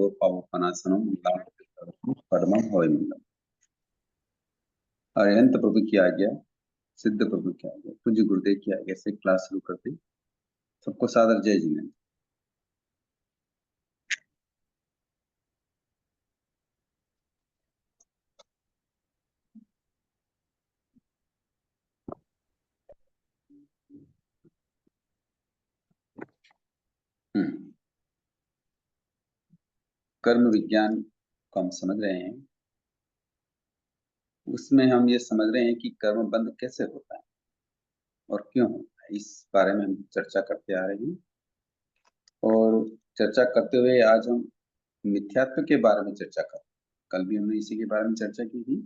सर्व पावपनाशनम परमम हवै मंगलम। अरिहंत प्रभु की आज्ञा, सिद्ध प्रभु की आज्ञा, पूज्य गुरुदेव की आज्ञा से क्लास शुरू करते सबको सादर जय जिनेन्द्र। कर्म विज्ञान को हम समझ रहे हैं। उसमें हम ये समझ रहे हैं कि कर्म बंध कैसे होता है और क्यों होता है, इस बारे में हम चर्चा करते आ रहे हैं। और चर्चा करते हुए आज हम मिथ्यात्व के बारे में चर्चा करें। कल भी हमने इसी के बारे में चर्चा की थी,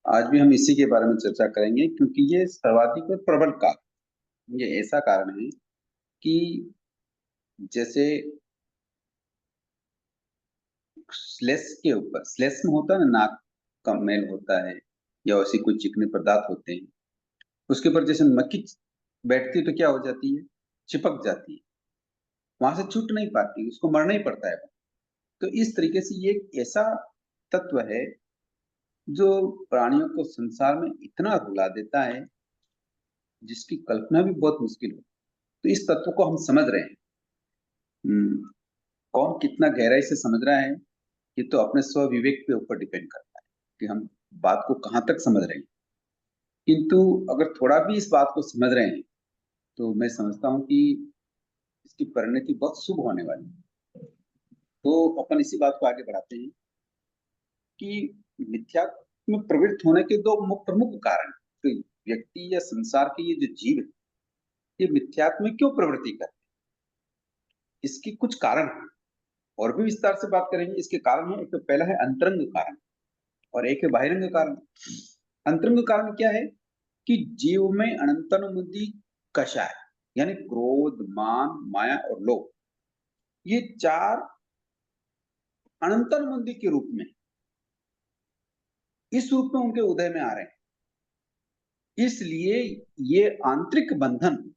आज भी हम इसी के बारे में चर्चा करेंगे, क्योंकि ये सर्वाधिक और प्रबल कारण, ये ऐसा कारण है कि जैसे स्लेश के ऊपर, स्लेश में होता है ना, नाक का मैल होता है या ऐसी कोई चिकने पदार्थ होते हैं, उसके ऊपर जैसे मक्खी बैठती है तो क्या हो जाती है, चिपक जाती है, वहां से छूट नहीं पाती, उसको मरना ही पड़ता है। तो इस तरीके से ये एक ऐसा तत्व है जो प्राणियों को संसार में इतना रुला देता है जिसकी कल्पना भी बहुत मुश्किल हो। तो इस तत्व को हम समझ रहे हैं। कौन कितना गहराई से समझ रहा है ये तो अपने स्व विवेक के ऊपर डिपेंड करता है कि हम बात को कहाँ तक समझ रहे हैं। किंतु अगर थोड़ा भी इस बात को समझ रहे हैं तो मैं समझता हूँ कि इसकी परिणति बहुत शुभ होने वाली है। तो अपन इसी बात को आगे बढ़ाते हैं कि मिथ्यात्व में प्रवृत्त होने के दो प्रमुख कारण। तो व्यक्ति या संसार के ये जो जीव है ये मिथ्यात्व में क्यों प्रवृत्ति करते हैं, इसकी कुछ कारण है और भी विस्तार से बात करेंगे। इसके कारण है, एक तो पहला है अंतरंग कारण और एक है बहिरंग कारण। अंतरंग कारण क्या है कि जीव में अनंतनुमुद्धि कषाय यानी क्रोध, मान, माया और लोभ, ये चार अनंतनुमुद्धि के रूप में, इस रूप में उनके उदय में आ रहे हैं। इसलिए ये आंतरिक बंधन,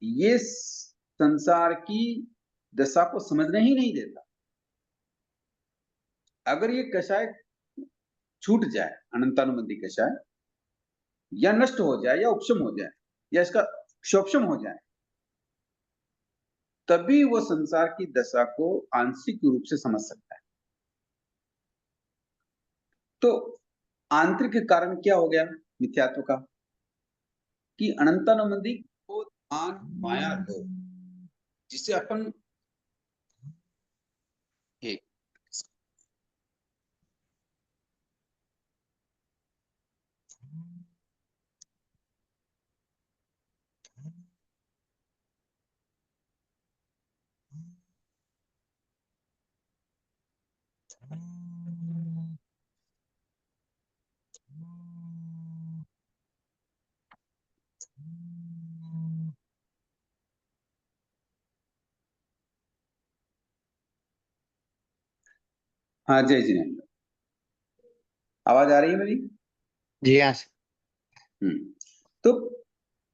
ये संसार की दशा को समझने ही नहीं देता। अगर ये कषाय छूट जाए, अनंतानुबंधी कषाय, या नष्ट हो जाए या उपशम हो जाए या इसका क्षोपशम हो जाए, तभी वो संसार की दशा को आंशिक रूप से समझ सकता है। तो आंतरिक कारण क्या हो गया मिथ्यात्व का कि अनंतानुबंधी को मान, माया, लोभ, जिसे अपन एक हाँ जय जिनेन्द्र, आवाज आ रही है मेरी? जी हाँ। तो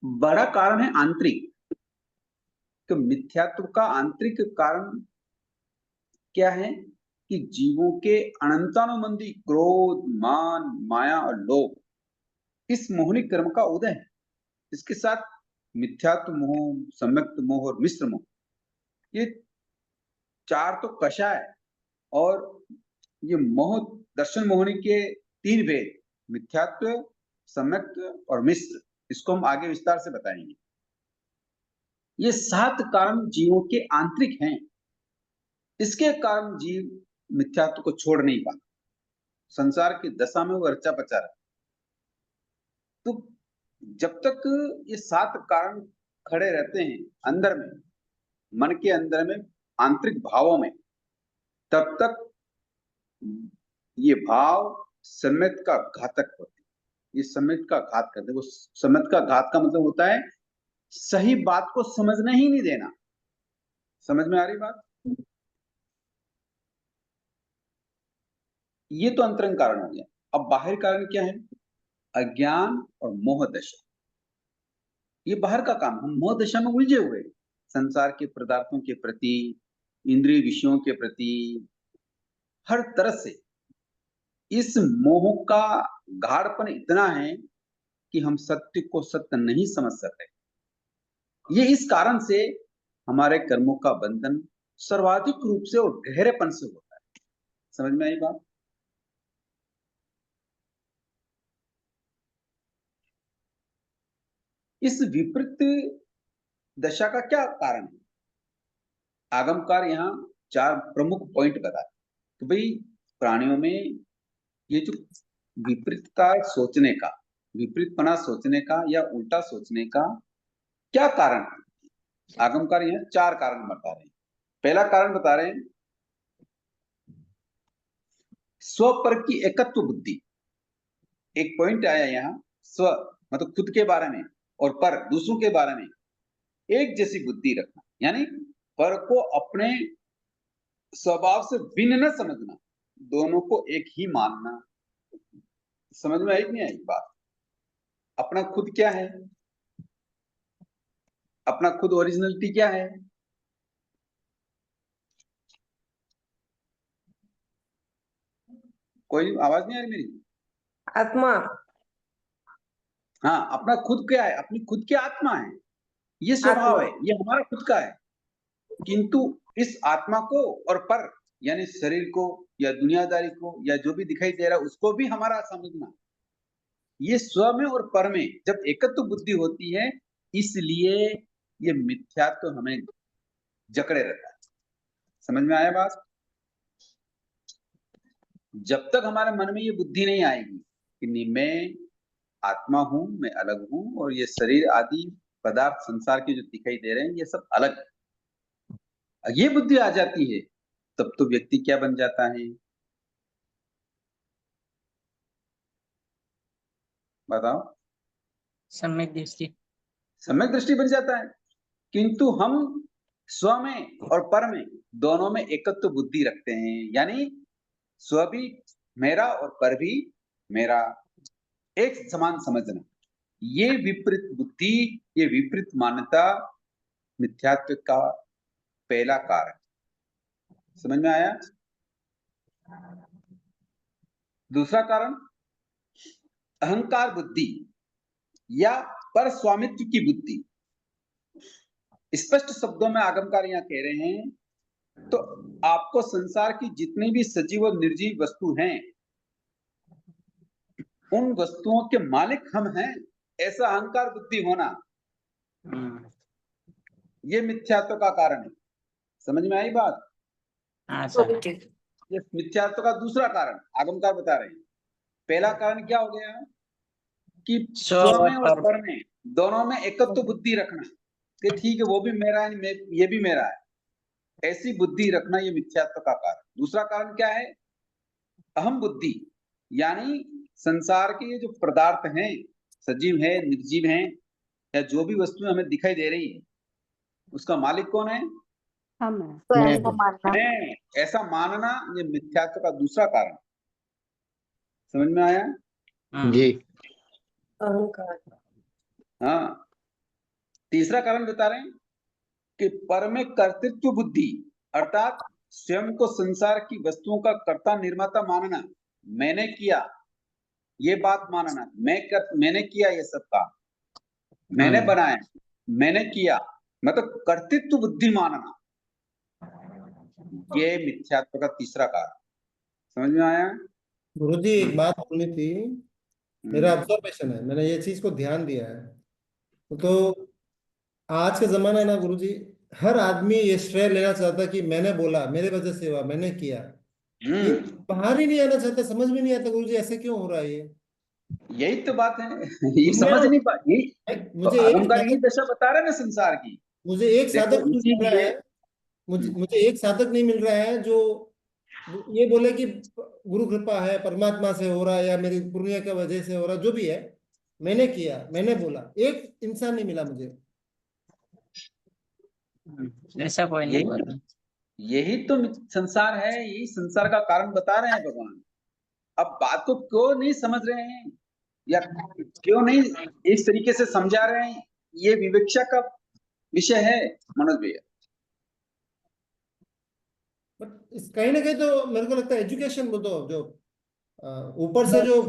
बड़ा कारण है आंतरिक। तो मिथ्यात्व का आंतरिक कारण क्या है कि जीवों के अनंतानुबंधी क्रोध, मान, माया और लोभ, इस मोहनी कर्म का उदय है। इसके साथ मिथ्यात्व मोह, सम्यक्त मोह और मिश्र मोह, ये चार तो कषाय और ये मोह, दर्शन मोहनी के तीन भेद, मिथ्यात्व, सम्यक्त और मिश्र, इसको हम आगे विस्तार से बताएंगे। ये सात कारण जीवों के आंतरिक हैं। इसके कारण जीव मिथ्यात्व को छोड़ नहीं पाता, संसार की दशा में वो रचा पचा रहा। तो जब तक ये सात कारण खड़े रहते हैं अंदर में, मन के अंदर में, आंतरिक भावों में, तब तक ये भाव सम्यक का घातक होते हैं। ये सम्यक का घात करते हैं। वो सम्यक का घात का मतलब होता है सही बात को समझना ही नहीं देना। समझ में आ रही बात? ये तो अंतरंग कारण हो गया। अब बाहरी कारण क्या है? अज्ञान और मोह दशा। ये बाहर का काम, हम मोह दशा में उलझे हुए संसार के पदार्थों के प्रति, इंद्रिय विषयों के प्रति, हर तरह से इस मोह का गाढ़पन इतना है कि हम सत्य को सत्य नहीं समझ सकते। ये इस कारण से हमारे कर्मों का बंधन सर्वाधिक रूप से और गहरेपन से होता है। समझ में आई बात? इस विपरीत दशा का क्या कारण है? आगमकार यहाँ 4 प्रमुख पॉइंट बताए कि भाई प्राणियों में ये जो विपरीतता सोचने का, विपरीतपना सोचने का या उल्टा सोचने का क्या कारण है? आगमकार यहाँ 4 कारण बता रहे हैं। पहला कारण बता रहे हैं स्व पर की एकत्व बुद्धि। एक पॉइंट आया यहाँ, स्व मतलब खुद के बारे में, और पर दूसरों के बारे में एक जैसी बुद्धि रखना, यानी पर को अपने स्वभाव से भिन्न न समझना, दोनों को एक ही मानना। समझ में आई कि नहीं आई बात? अपना खुद क्या है, अपना खुद ओरिजिनलिटी क्या है? कोई आवाज नहीं आ रही मेरी? आत्मा। हाँ, अपना खुद क्या है? अपनी खुद की आत्मा है, ये स्वभाव है, ये हमारा खुद का है। किंतु इस आत्मा को और पर यानी शरीर को या दुनियादारी को या जो भी दिखाई दे रहा है उसको भी हमारा समझना, ये स्व में और पर में जब एकत्व बुद्धि होती है, इसलिए ये मिथ्यात्व तो हमें जकड़े रहता है। समझ में आया बात? जब तक हमारे मन में ये बुद्धि नहीं आएगी कि नहीं मैं आत्मा हूं, मैं अलग हूं और ये शरीर आदि पदार्थ संसार के जो दिखाई दे रहे हैं ये सब अलग है, ये बुद्धि आ जाती है, तब तो व्यक्ति क्या बन जाता है? बताओ। सम्यक दृष्टि। सम्यक दृष्टि बन जाता है। किंतु हम स्व में और पर में दोनों में एकत्व बुद्धि रखते हैं, यानी स्व भी मेरा और पर भी मेरा, एक समान समझना। ये विपरीत बुद्धि, ये विपरीत मान्यता मिथ्यात्व का पहला कारण। समझ में आया? दूसरा कारण अहंकार बुद्धि या पर स्वामित्व की बुद्धि। स्पष्ट शब्दों में आगमकार यहाँ कह रहे हैं, तो आपको संसार की जितनी भी सजीव और निर्जीव वस्तु हैं, उन वस्तुओं के मालिक हम हैं, ऐसा अहंकार बुद्धि होना, ये मिथ्यात्व का कारण है। समझ में आई बात? ये मिथ्यात्व का दूसरा कारण आगमकार बता रहे हैं। पहला कारण क्या हो गया कि स्व में और पर में दोनों में एकत्व बुद्धि रखना कि ठीक है वो भी मेरा है, ये भी मेरा है, ऐसी बुद्धि रखना, ये मिथ्यात्व का कारण। दूसरा कारण क्या है? अहम बुद्धि, यानी संसार के ये जो पदार्थ हैं, सजीव है, निर्जीव हैं, या जो भी वस्तुएं हमें दिखाई दे रही है, उसका मालिक कौन है? हम है। ऐसा मानना ये मिथ्यात्व का दूसरा कारण। समझ में आया? जी। अहंकार। हाँ। तीसरा कारण बता रहे हैं कि पर में कर्तृत्व बुद्धि, अर्थात स्वयं को संसार की वस्तुओं का कर्ता निर्माता मानना, मैंने किया, ये बात मानना, मैंने किया ये सब काम, मैंने बनाया, मैंने किया, मतलब कर्तृत्व बुद्धि मानना, ये मिथ्यात्व का तीसरा कारण। समझ में आया? गुरुजी एक बात बोलनी थी, मेरा ऑब्जर्वेशन है, मैंने ये चीज को ध्यान दिया है। तो आज का जमाना है ना गुरुजी, हर आदमी ये श्रेय लेना चाहता कि मैंने बोला, मेरे वजह से हुआ, मैंने किया, ये बाहर ही नहीं आना चाहता। समझ में नहीं आता गुरुजी ऐसे क्यों हो रहा है ये? यही तो बात है, ये समझ नहीं पा, यही तो मुझे एक अहंकार की दशा बता रहे ना संसार की। मुझे एक देखो साधक नहीं मिल रहा इसीलिए है, मुझे एक साधक नहीं मिल रहा है जो ये बोले कि गुरु कृपा है, परमात्मा से हो रहा है, या मेरी पुण्य की वजह से हो रहा, जो भी है, मैंने किया, मैंने बोला, एक इंसान नहीं मिला मुझे। ऐसा कोई नहीं बोला। यही तो संसार है, यही संसार का कारण बता रहे हैं भगवान। अब बात को क्यों नहीं समझ रहे हैं या क्यों नहीं इस तरीके से समझा रहे हैं, ये विवेक्षा का विषय है मनोज भैया। बट कहीं ना कहीं तो मेरे को लगता है एजुकेशन वो तो जो ऊपर से जो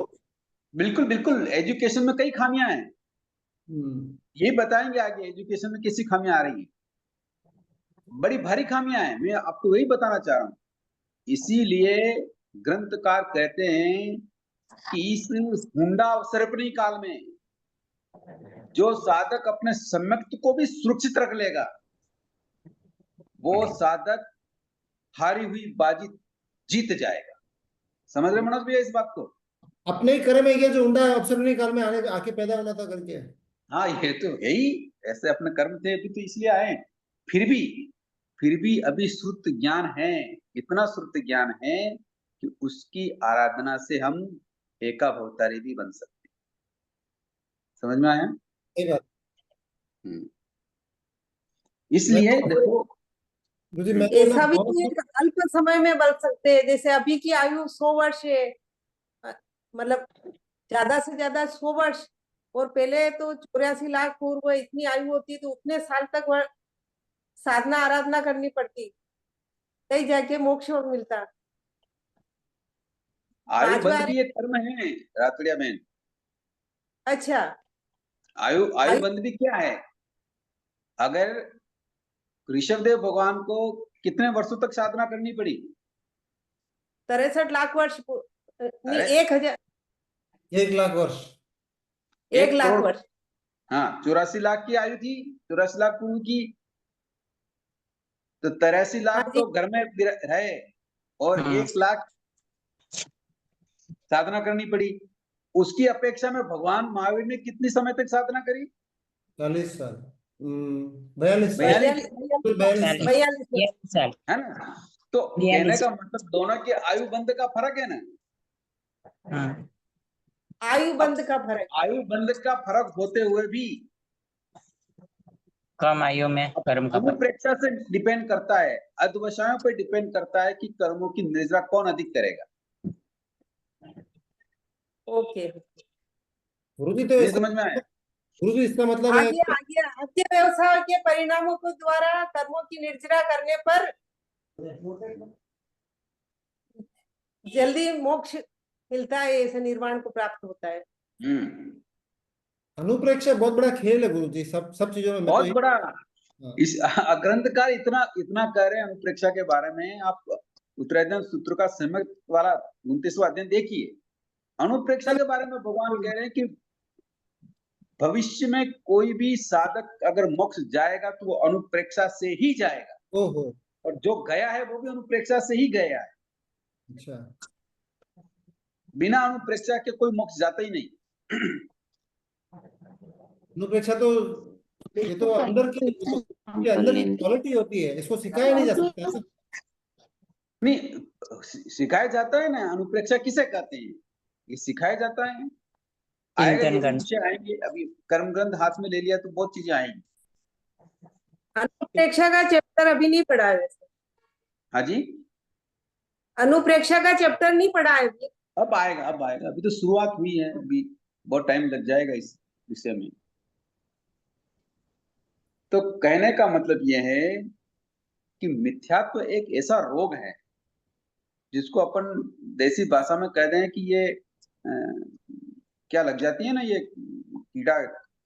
बिल्कुल बिल्कुल, एजुकेशन में कई खामियां हैं, हम्म, ये बताएंगे आगे एजुकेशन में कैसी खामियां आ रही हैं। बड़ी भारी खामियां हैं, मैं आपको वही बताना चाह रहा हूं। इसीलिए ग्रंथकार कहते हैं कि इस हुंडा अवसर्पणी काल में जो साधक अपने सम्यक्त को भी सुरक्षित रख लेगा, वो साधक हारी हुई बाजी जीत जाएगा। समझ रहे मनोज भैया इस बात को? अपने ही कर्म है ये जो उंडा अवसर काल में आने आके पैदा होना था करके। हाँ, ये तो है ही, ऐसे अपने कर्म थे अभी तो इसलिए आए। फिर भी अभी श्रुत ज्ञान है, इतना श्रुत ज्ञान है कि उसकी आराधना से हम एकावतारी भी बन सकते हैं। समझ में आया? सही बात। हम्म। मैं इसलिए तो देखो, मुझे मैं तो ना ऐसा भी बहुत एक अल्प समय में बढ़ सकते हैं, जैसे अभी की आयु 100 वर्ष है, मतलब ज्यादा से ज्यादा 100 वर्ष, और पहले तो 84 लाख पूर्व इतनी आयु होती, तो उतने साल तक वह साधना आराधना करनी पड़ती, तभी जाके मोक्ष मिलता। आयु पांचवा बंद भी एक कर्म है रातड़िया बहन। अच्छा, आयु आयु बंद भी क्या है? अगर ऋषभदेव भगवान को कितने वर्षों तक साधना करनी पड़ी? 63 लाख वर्ष नहीं, अरे 1000, 1 लाख वर्ष। 1 लाख 1 करोड़। वर्ष। हाँ, 84 लाख की आयु थी, 84 लाख पूर्व की, तो 83 हाँ लाख जी, तो घर में रहे और 1 लाख साधना करनी पड़ी। उसकी अपेक्षा में भगवान महावीर ने कितनी समय तक साधना करी? 40 साल। 42 साल। 42, 42 साल। 42 साल है ना? तो कहने 42 का मतलब दोनों के आयु बंद का फर्क है ना। हाँ, आयु अब बंद का फर्क। आयु बंद का फर्क होते हुए भी कम आयु में कर्म का फल। अनुप्रेक्षा से डिपेंड करता है, अध्यवसायों पर डिपेंड करता है कि कर्मों की निर्जरा कौन अधिक करेगा। ओके, गुरुजी तो नहीं इसका समझ में आया? गुरुजी इसका मतलब है आगे आगे आगे व्यवसाय के परिणामों को द्वारा कर्मों की निर्जरा करने पर जल्दी मोक्ष मिलता है, ऐसे निर्वाण को प्राप्त होता है। हम्म। अनुप्रेक्षा बहुत बड़ा खेल है गुरुजी, सब चीजों में मैं तो बहुत बड़ा। हाँ। इस ग्रंथकार इतना इतना कह रहे हैं अनुप्रेक्षा के बारे में। आप उत्तरायण सूत्र का सम्यक वाला 29वां अध्याय देखिए। अनुप्रेक्षा के बारे में भगवान कह रहे हैं कि भविष्य में कोई भी साधक अगर मोक्ष जाएगा तो वो अनुप्रेक्षा से ही जाएगा, ओहो, और जो गया है वो भी अनुप्रेक्षा से ही गया है। अच्छा। बिना अनुप्रेक्षा के कोई मोक्ष जाता ही नहीं। अनुप्रेक्षा तो ये तो अंदर की क्वालिटी होती है, इसको सिखाया नहीं जा सकता ना। नहीं, सिखाया जाता है ना। अनुप्रेक्षा किसे कहते हैं? ये सिखाया जाता है। आएगा, ये चिंतन भी करना। विषय आएंगे। अभी कर्म ग्रंथ हाथ में ले लिया तो बहुत चीजें आएंगी। अनुप्रेक्षा का चैप्टर अभी नहीं पढ़ा है वैसे। हाँ जी, अनुप्रेक्षा का चैप्टर नहीं पढ़ा है अभी। अब आएगा, अब आएगा। अभी तो शुरुआत हुई है, अभी बहुत टाइम लग जाएगा इस विषय में। तो कहने का मतलब यह है कि मिथ्यात्व एक ऐसा रोग है जिसको अपन देसी भाषा में कह दें कि ये क्या लग जाती है ना, ये कीड़ा,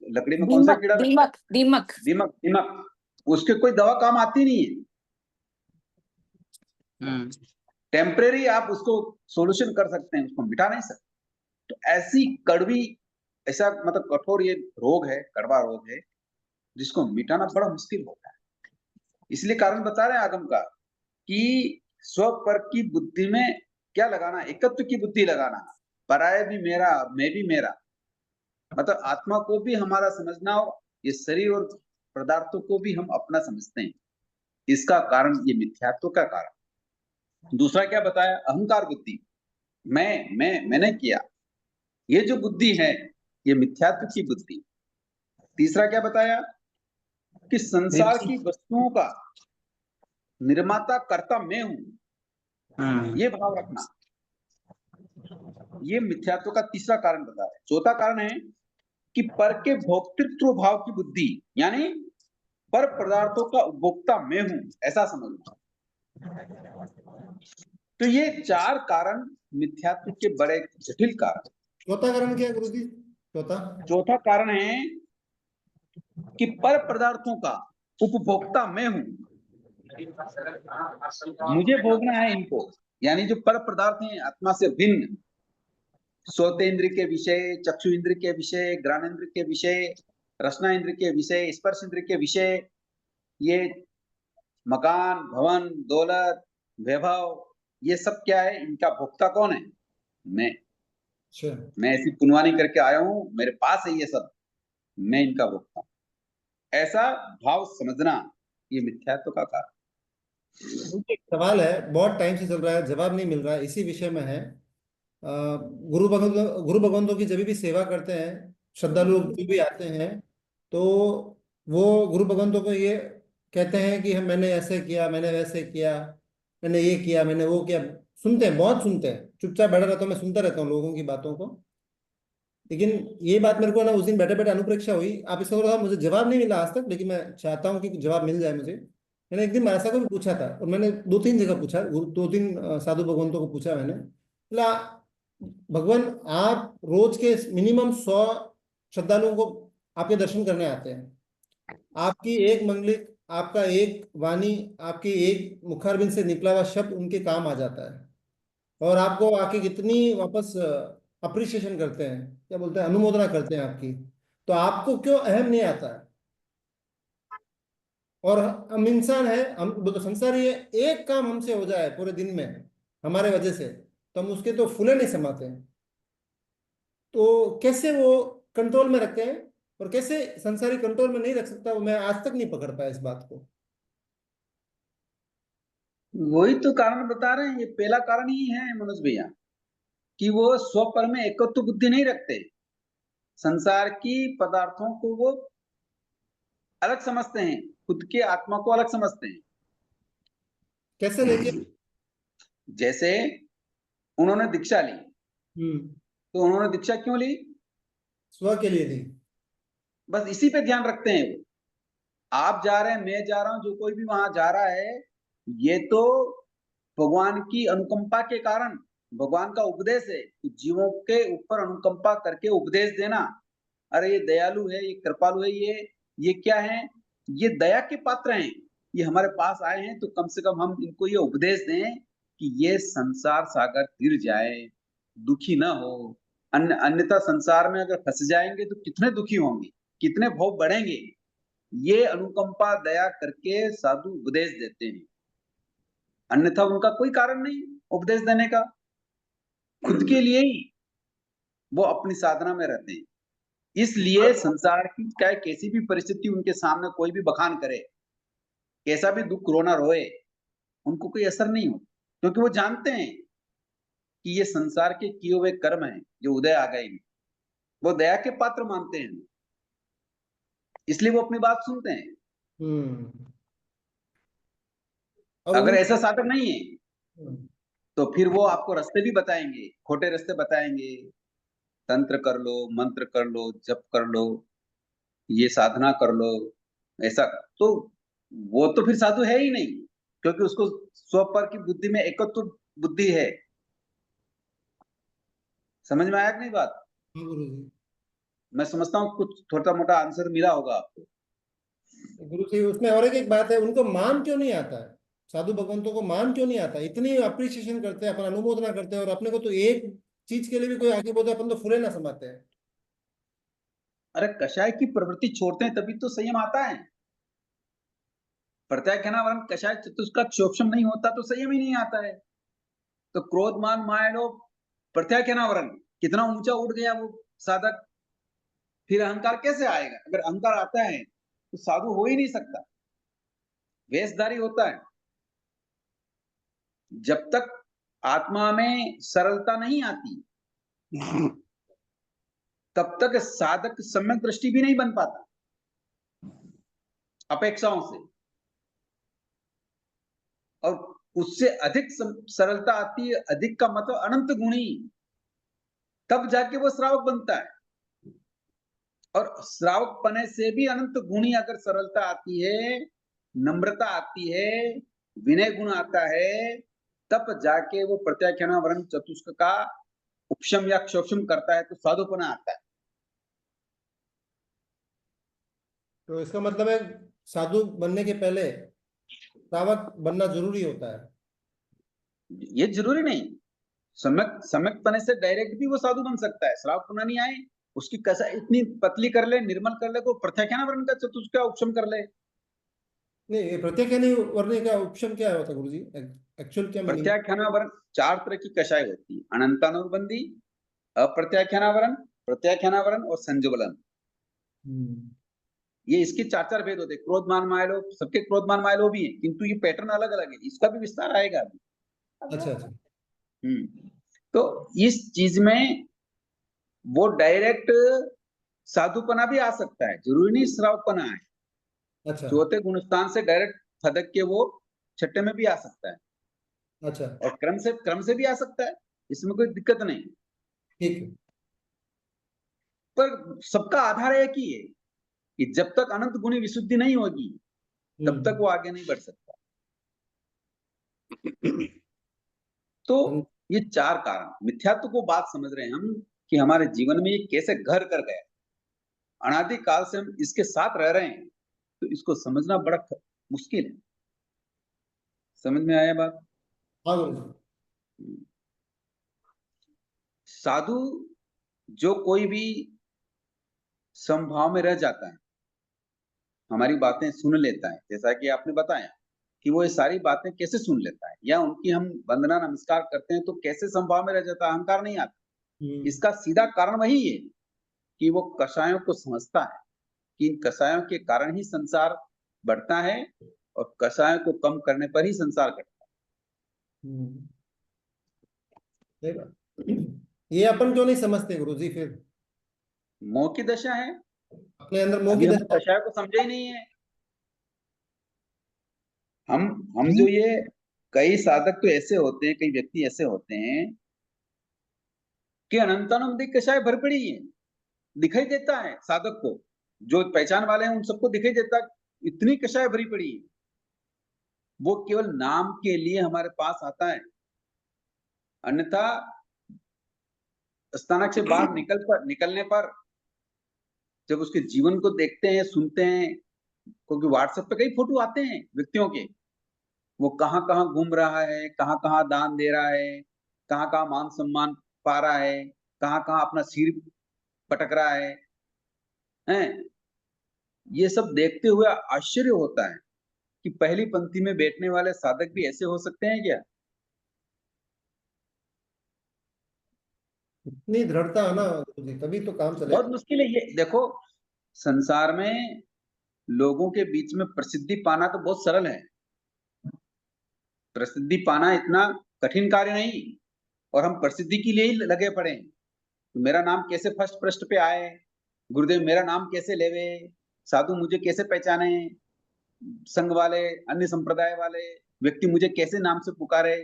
लकड़ी में कौन सा कीड़ा लगता है? दीमक दीमक दीमक। दीमक, उसके कोई दवा काम आती नहीं है। टेम्परेरी आप उसको सोल्यूशन कर सकते हैं, उसको मिटा नहीं सकते। तो ऐसी कड़वी, ऐसा मतलब कठोर ये रोग है, कड़वा रोग है, जिसको मिटाना बड़ा मुश्किल होता है। इसलिए कारण बता रहे हैं आगम का कि स्व पर की बुद्धि में क्या लगाना, एकत्व की बुद्धि लगाना, पराया भी मेरा, मैं भी मेरा, मतलब आत्मा को भी हमारा समझना, और ये शरीर और पदार्थों को भी हम अपना समझते हैं। इसका कारण ये मिथ्यात्व का कारण। दूसरा क्या बताया? अहंकार बुद्धि, मैंने किया, ये जो बुद्धि है ये मिथ्यात्व की बुद्धि। तीसरा क्या बताया? कि संसार की वस्तुओं का निर्माता कर्ता मैं हूं, ये भाव रखना, ये मिथ्यात्व का तीसरा कारण बताया। चौथा कारण है कि पर के भोक्तृत्व भाव की बुद्धि, यानी पर पदार्थों का उपभोक्ता मैं हूं, ऐसा समझना। तो ये 4 कारण मिथ्यात्व के बड़े जटिल कारण। चौथा कारण क्या है गुरुजी? चौथा कारण है कि पर पदार्थों का उपभोक्ता मैं हूं, मुझे भोगना है इनको। यानी जो पर पदार्थ हैं आत्मा से भिन्न, श्रोतेंद्र के विषय, चक्षु इंद्र के विषय, घ्राणेंद्र के विषय, रसना इंद्र के विषय, स्पर्श इंद्र के विषय, ये मकान, भवन, दौलत, वैभव, ये सब क्या है? इनका भोक्ता कौन है? मैं। अच्छा, मैं ऐसी पुनवानी करके आया हूं, मेरे पास है ये सब, मैं इनका भोक्ता हूं। ऐसा भाव समझना ये मिथ्यात्व का कारण। एक सवाल है, बहुत टाइम से चल रहा है, जवाब नहीं मिल रहा है, इसी विषय में है। गुरु भगवंतों की जब भी सेवा करते हैं, श्रद्धालु जो भी आते हैं, तो वो गुरु भगवंतों को ये कहते हैं कि हम मैंने ऐसे किया, मैंने वैसे किया, मैंने ये किया, मैंने वो किया। सुनते हैं, बहुत सुनते हैं, चुपचाप बैठा रहता हूँ, मैं सुनता रहता हूँ लोगों की बातों को। लेकिन ये बात मेरे को ना उस दिन बैठे बैठे अनुप्रेक्षा हुई, आप इसका थोड़ा, मुझे जवाब नहीं मिला आज तक, लेकिन मैं चाहता हूँ कि जवाब मिल जाए मुझे। मैंने एक दिन महाराज को भी पूछा था, और मैंने 2-3 जगह पूछा, 2-3 साधु भगवंतों को पूछा मैंने, बोला भगवान आप रोज के मिनिमम 100 श्रद्धालुओं को आपके दर्शन करने आते हैं, आपकी एक मंगलिक, आपका एक वाणी, आपकी एक मुखारबिंद से निकला हुआ शब्द उनके काम आ जाता है, और आपको आके कितनी वापस अप्रिसिएशन करते हैं, क्या बोलते हैं, अनुमोदना करते हैं आपकी। तो आपको क्यों अहम नहीं आता है? और हम इंसान है, हम तो संसारी है, एक काम हमसे हो जाए पूरे दिन में हमारे वजह से, तो हम उसके तो फूले नहीं समाते हैं। तो कैसे वो कंट्रोल में रखते हैं, और कैसे संसारी कंट्रोल में नहीं रख सकता, वो मैं आज तक नहीं पकड़ पाया इस बात को। वही तो कारण बता रहे हैं, ये पहला कारण ही है मनोज भैया, कि वो स्वपर में एकत्व बुद्धि नहीं रखते, संसार की पदार्थों को वो अलग समझते हैं, खुद के आत्मा को अलग समझते हैं। कैसे लेके? जैसे उन्होंने दीक्षा ली, हम्म। तो उन्होंने दीक्षा क्यों ली? स्व के लिए थी। बस इसी पे ध्यान रखते हैं वो। आप जा रहे हैं, मैं जा रहा हूं, जो कोई भी वहां जा रहा है, ये तो भगवान की अनुकंपा के कारण, भगवान का उपदेश है, तो जीवों के ऊपर अनुकंपा करके उपदेश देना। अरे ये दयालु है, ये कृपालु है, ये क्या है? ये दया के पात्र हैं, ये हमारे पास आए हैं, तो कम से कम हम इनको ये उपदेश दें कि ये संसार सागर गिर जाए, दुखी ना हो। अन्यथा संसार में अगर फंस जाएंगे तो कितने दुखी होंगे, कितने भव बढ़ेंगे। ये अनुकंपा दया करके साधु उपदेश देते हैं, अन्यथा उनका कोई कारण नहीं उपदेश देने का, खुद के लिए ही वो अपनी साधना में रहते हैं। इसलिए संसार की चाहे कैसी भी परिस्थिति उनके सामने कोई भी बखान करे, कैसा भी दुख रोना रोए, उनको कोई असर नहीं हो, क्योंकि वो जानते हैं कि ये संसार के किए हुए कर्म हैं जो उदय आ गए, वो दया के पात्र मानते हैं, इसलिए वो अपनी बात सुनते हैं। और अगर उन ऐसा साधक नहीं है तो फिर वो आपको रास्ते भी बताएंगे, खोटे रास्ते बताएंगे, तंत्र कर लो, मंत्र कर लो, जप कर लो, ये साधना कर लो, ऐसा। तो वो तो फिर साधु है ही नहीं, क्योंकि उसको स्वपर की बुद्धि में एकत्व बुद्धि है। समझ में आया कि नहीं बात? हाँ गुरु जी। मैं समझता हूँ कुछ छोटा मोटा आंसर मिला होगा आपको। गुरु जी, उसमें और एक बात है, उनको मान क्यों नहीं आता है? साधु भगवंतों को मान क्यों नहीं आता? इतनी अप्रिसिएशन करते हैं, अपन अनुमोदना करते हैं, और अपने को तो एक चीज के लिए भी कोई आगे बोलते अपन तो फुले ना समाते हैं। अरे कषाय की प्रवृत्ति छोड़ते हैं तभी तो संयम आता है। प्रत्याख्यानावरण कषाय चतुष्क का क्षोभम नहीं होता तो संयम ही नहीं आता है। तो क्रोध मान माया लोभ प्रत्याख्यानावरण कितना ऊंचा उठ गया वो साधक, फिर अहंकार कैसे आएगा? अगर अहंकार आता है तो साधु हो ही नहीं सकता, वेशधारी होता है। जब तक आत्मा में सरलता नहीं आती तब तक साधक सम्यक दृष्टि भी नहीं बन पाता अपेक्षाओं से, और उससे अधिक सरलता आती है, अधिक का मतलब अनंत गुणी, तब जाके वो श्रावक बनता है। और श्रावक पने से भी अनंत गुणी अगर सरलता आती है, नम्रता आती है, विनय गुण आता है, तब जाके वो प्रत्याख्यान वर्ण चतुष्क का उपशम या क्षोभम करता है, तो साधुपना आता है। तो इसका मतलब है साधु बनने के पहले श्रावक बनना जरूरी होता है। ये जरूरी नहीं, सम्यक सम्यक पने से डायरेक्ट भी वो साधु बन सकता है। श्रावकपना नहीं आए, उसकी कसा इतनी पतली कर ले, निर्मल कर ले, को प्रत्याख्यान वर्ण का चतुष्क का उपशम कर ले। नहीं, ये प्रत्याख्यान वर्ण का उपशम क्या होता है गुरुजी? एक्चुअल क्या मीनिंग? प्रत्याख्यान वर्ण 4 तरह की कषाय होती है, अनंतानुबंधी, अप्रत्याख्यान वर्ण, प्रत्याख्यान वर्ण और संजुबलन। ये इसके 4 भेद होते हैं। क्रोधमान मायलो, सबके क्रोधमान मायलो भी है, किंतु ये पैटर्न अलग अलग है, इसका भी विस्तार आएगा अभी। अच्छा अच्छा। तो इस चीज में वो डायरेक्ट साधुपना भी आ सकता है, जरूरी नहीं श्रावकपना है। अच्छा चौथे गुणस्थान से डायरेक्ट फदक के वो छठे में भी आ सकता है, अच्छा, और क्रम से भी आ सकता है, इसमें कोई दिक्कत नहीं। ठीक है। पर सबका आधार एक ही है कि जब तक अनंत गुणी विशुद्धि नहीं होगी तब तक वो आगे नहीं बढ़ सकता। तो ये 4 कारण, मिथ्यात्व को बात समझ रहे हैं हम कि हमारे जीवन में ये कैसे घर कर गया, अनादि काल से हम इसके साथ रह रहे हैं, तो इसको समझना बड़ा मुश्किल है। समझ में आया बात? हाँ गुरुजी। साधु जो कोई भी समभाव में रह जाता है, हमारी बातें सुन लेता है, जैसा कि आपने बताया कि वो ये सारी बातें कैसे सुन लेता है, या उनकी हम वंदना नमस्कार करते हैं तो कैसे समभाव में रह जाता है, अहंकार नहीं आता। इसका सीधा कारण वही है कि वो कषायों को समझता है कि इन कषायों के कारण ही संसार बढ़ता है, और कषायों को कम करने पर ही संसार घटता है। ये अपन क्यों नहीं समझते गुरुजी फिर? है। मोह की दशा है, अपने अंदर मोह अभी की हम दशा। कषाय को समझे ही नहीं है। हम जो ये कई साधक तो ऐसे होते हैं, कई व्यक्ति ऐसे होते हैं कि अनंतानुबंधी कषाय भर पड़ी है, दिखाई देता है साधक को, जो पहचान वाले हैं उन सबको दिखाई देता है, इतनी कषाय भरी पड़ी है। वो केवल नाम के लिए हमारे पास आता है, अन्यथा स्थानक से बाहर निकलने पर जब उसके जीवन को देखते हैं, सुनते हैं, क्योंकि व्हाट्सएप पे कई फोटो आते हैं व्यक्तियों के, वो कहाँ कहाँ घूम रहा है, कहाँ कहाँ दान दे रहा है, कहाँ कहाँ मान सम्मान पा रहा है, कहाँ कहाँ अपना सिर पटक रहा है। ये सब देखते हुए आश्चर्य होता है कि पहली पंक्ति में बैठने वाले साधक भी ऐसे हो सकते हैं क्या? इतनी दृढ़ता है ना गुरुजी, तभी तो काम बहुत चलेगा। मुश्किल है ये। देखो, संसार में लोगों के बीच में प्रसिद्धि पाना तो बहुत सरल है, प्रसिद्धि पाना इतना कठिन कार्य नहीं, और हम प्रसिद्धि के लिए ही लगे पड़े हैं। तो मेरा नाम कैसे फर्स्ट पृष्ठ पे आए, गुरुदेव मेरा नाम कैसे लेवे, साधु मुझे कैसे पहचाने, संघ वाले, अन्य संप्रदाय वाले व्यक्ति मुझे कैसे नाम से पुकारे,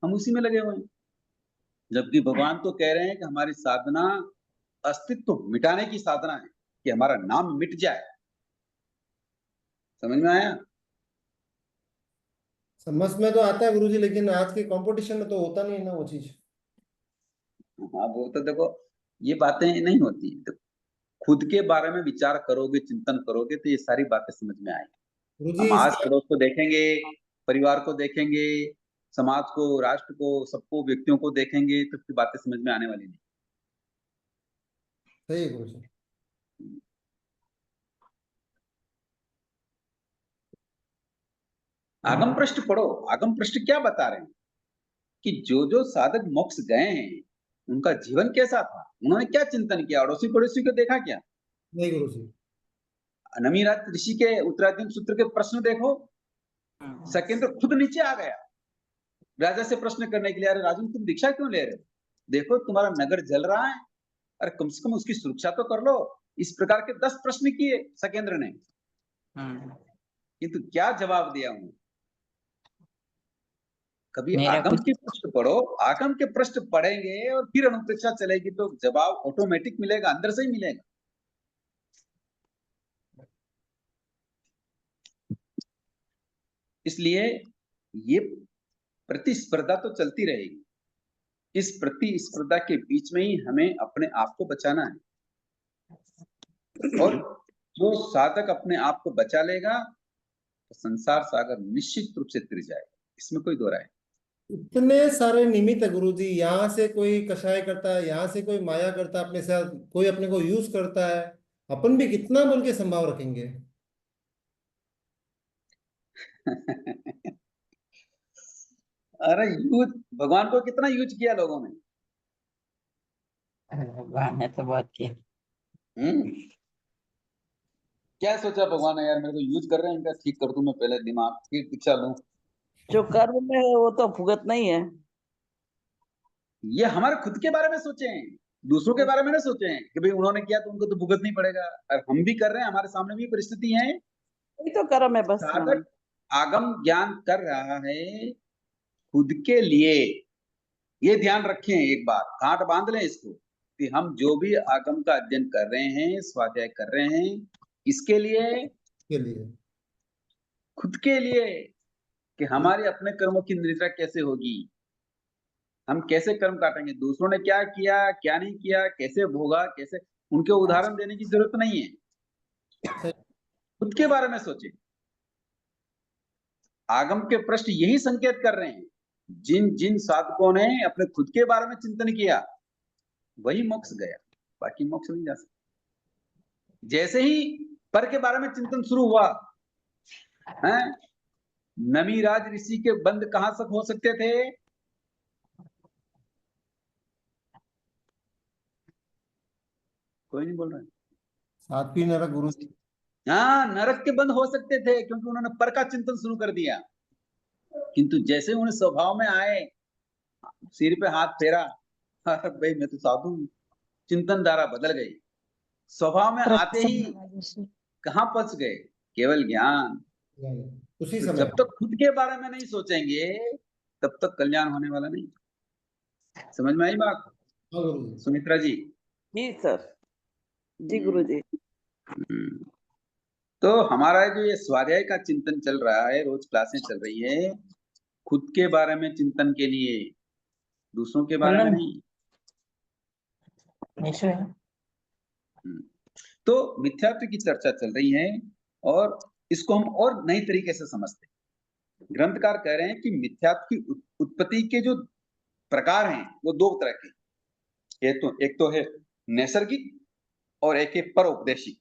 हम उसी में लगे हुए हैं। जबकि भगवान तो कह रहे हैं कि हमारी साधना अस्तित्व मिटाने की साधना है, कि हमारा नाम मिट जाए। समझ में आया? समझ में तो आता है गुरुजी, लेकिन आज के कंपटीशन में तो होता नहीं है ना वो चीज। हाँ, वो तो देखो, ये बातें नहीं होती। तो खुद के बारे में विचार करोगे, चिंतन करोगे, तो ये सारी बातें समझ में आएगी। गुरुजी हम आस इसका पड़ोस को देखेंगे, परिवार को देखेंगे, समाज को, राष्ट्र को, सबको, व्यक्तियों को देखेंगे, तो फिर बातें समझ में आने वाली नहीं। सही है गुरुजी। आगम पृष्ठ पढ़ो। आगम पृष्ठ क्या बता रहे हैं कि जो साधक मोक्ष गए हैं उनका जीवन कैसा था, उन्होंने क्या चिंतन किया, अड़ोसी पड़ोसी को देखा क्या? नहीं गुरुजी। नमीरात ऋषि के उत्तराधीन सूत्र के प्रश्न देखो, सकेंद्र खुद नीचे आ गया राजा से प्रश्न करने के लिए, अरे राजन तुम दीक्षा क्यों ले रहे हो, देखो तुम्हारा नगर जल रहा है, अरे कम से कम उसकी सुरक्षा तो कर लो। इस प्रकार के 10 प्रश्न किए सकेंद्र ने, किंतु क्या जवाब दिया उन्होंने? कभी मेरा आगम कुछ के पृष्ठ पढ़ो, आगम के पृष्ठ पढ़ेंगे और फिर अनुप्रेक्षा चलेगी तो जवाब ऑटोमेटिक मिलेगा, अंदर से ही मिलेगा। इसलिए ये प्रतिस्पर्धा तो चलती रहेगी। इस प्रतिस्पर्धा के बीच में ही हमें अपने आप को बचाना है, और जो साधक अपने आप को बचा लेगा तो संसार सागर निश्चित रूप से तिर जाएगा, इसमें कोई दो राय नहीं। इतने सारे निमित्त है गुरुजी, यहाँ से कोई कषाय करता है, यहाँ से कोई माया करता है अपने साथ, कोई अपने को यूज करता है, अपन भी कितना बोल के संभाव रखेंगे। अरे यूज, भगवान को कितना यूज किया लोगों ने। भगवान ने तो बहुत किया। क्या सोचा भगवान ने, यार मेरे को यूज कर रहे हैं, इनका ठीक कर दूं मैं, पहले दिमाग फिर दीक्षा लूं। जो कर्म में है वो तो भुगत नहीं है। ये हमारे खुद के बारे में सोचे हैं, दूसरों के बारे में ना सोचे हैं कि भाई उन्होंने किया तो उनको तो भुगतना ही पड़ेगा। और हम भी कर रहे हैं, हमारे सामने भी परिस्थिति है। वही तो कर्म है बस। साधक आगम ज्ञान कर रहा है खुद के लिए। ये ध्यान रखें, एक बात गांठ बांध लें इसको, कि हम जो भी आगम का अध्ययन कर रहे हैं, स्वाध्याय कर रहे हैं, इसके लिए, के लिए, खुद के लिए, कि हमारे अपने कर्मों की निद्रा कैसे होगी, हम कैसे कर्म काटेंगे, दूसरों ने क्या किया क्या नहीं किया, कैसे भोगा, कैसे, उनके उदाहरण देने की जरूरत नहीं है। खुद के बारे में सोचें। आगम के प्रश्न यही संकेत कर रहे हैं, जिन जिन साधकों ने अपने खुद के बारे में चिंतन किया वही मोक्ष गया, बाकी मोक्ष नहीं जा सकता। जैसे ही पर के बारे में चिंतन शुरू हुआ है, नमीराज ऋषि के बंद कहां तक हो सकते थे? कोई नहीं बोल रहा है। सातवीं नरक गुरुजी। हाँ, नरक के बंद हो सकते थे क्योंकि उन्होंने पर का चिंतन शुरू कर दिया। किंतु जैसे उन्हें स्वभाव में आए, सिर पे हाथ फेरा, अरे भाई मैं तो साधु हूं, चिंतन धारा बदल गई। स्वभाव में आते ही कहां पहुंच गए? केवल ज्ञान। उसी तो समय जब तक खुद के बारे में नहीं सोचेंगे तब तक कल्याण होने वाला नहीं। समझ में आई बात हाँ गुरुजी। सुमित्रा जी? जी सर, जी गुरुजी। तो हमारा जो ये स्वाध्याय का चिंतन चल रहा है, रोज क्लासें चल रही है, खुद के बारे में चिंतन के लिए, दूसरों के बारे में नहीं। तो मिथ्यात्व की चर्चा चल रही है, और इसको हम और नई तरीके से समझते हैं। ग्रंथकार कह रहे हैं कि मिथ्यात्व की उत्पत्ति के जो प्रकार हैं वो दो तरह के, एक तो है नैसर्गिक और एक है परोपदेशिक।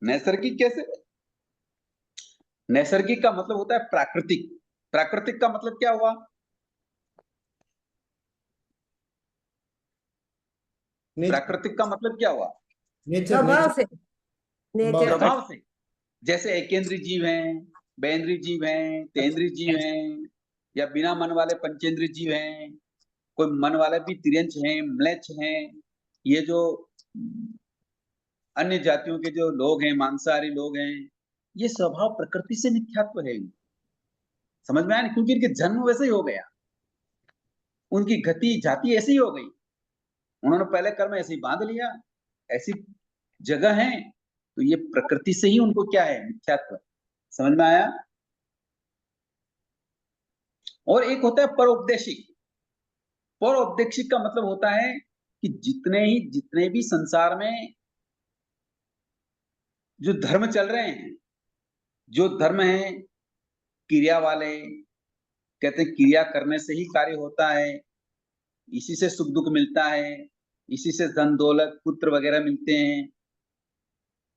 नैसर्गिक कैसे? नैसर्गिक का मतलब होता है प्राकृतिक। प्राकृतिक का मतलब क्या हुआ? प्राकृतिक का मतलब क्या हुआ? नेचर, स्वभाव से, नेचर स्वभाव से। जैसे एकेंद्रीय जीव हैं, बेंद्रीय जीव हैं, तेंद्रीय जीव हैं, या बिना मन वाले पंचेंद्रीय जीव हैं, कोई मन वाले भी तिर्यंच हैं, म्लेच्छ हैं। ये जो अन्य जातियों के जो लोग हैं, मांसाहारी लोग हैं, ये स्वभाव प्रकृति से मिथ्यात्व है। समझ में आया ना? क्योंकि इनके जन्म वैसे ही हो गया, उनकी गति जाति ऐसी ही हो गई, उन्होंने पहले कर्म ऐसे ही बांध लिया, ऐसी जगह है, तो ये प्रकृति से ही उनको क्या है? मिथ्यात्व। समझ में आया? और एक होता है परोपदेशिक। परोपदेशिक का मतलब होता है कि जितने भी संसार में जो धर्म चल रहे हैं, जो धर्म है क्रिया वाले, कहते हैं क्रिया करने से ही कार्य होता है, इसी से सुख दुख मिलता है, इसी से धन दौलत पुत्र वगैरह मिलते हैं।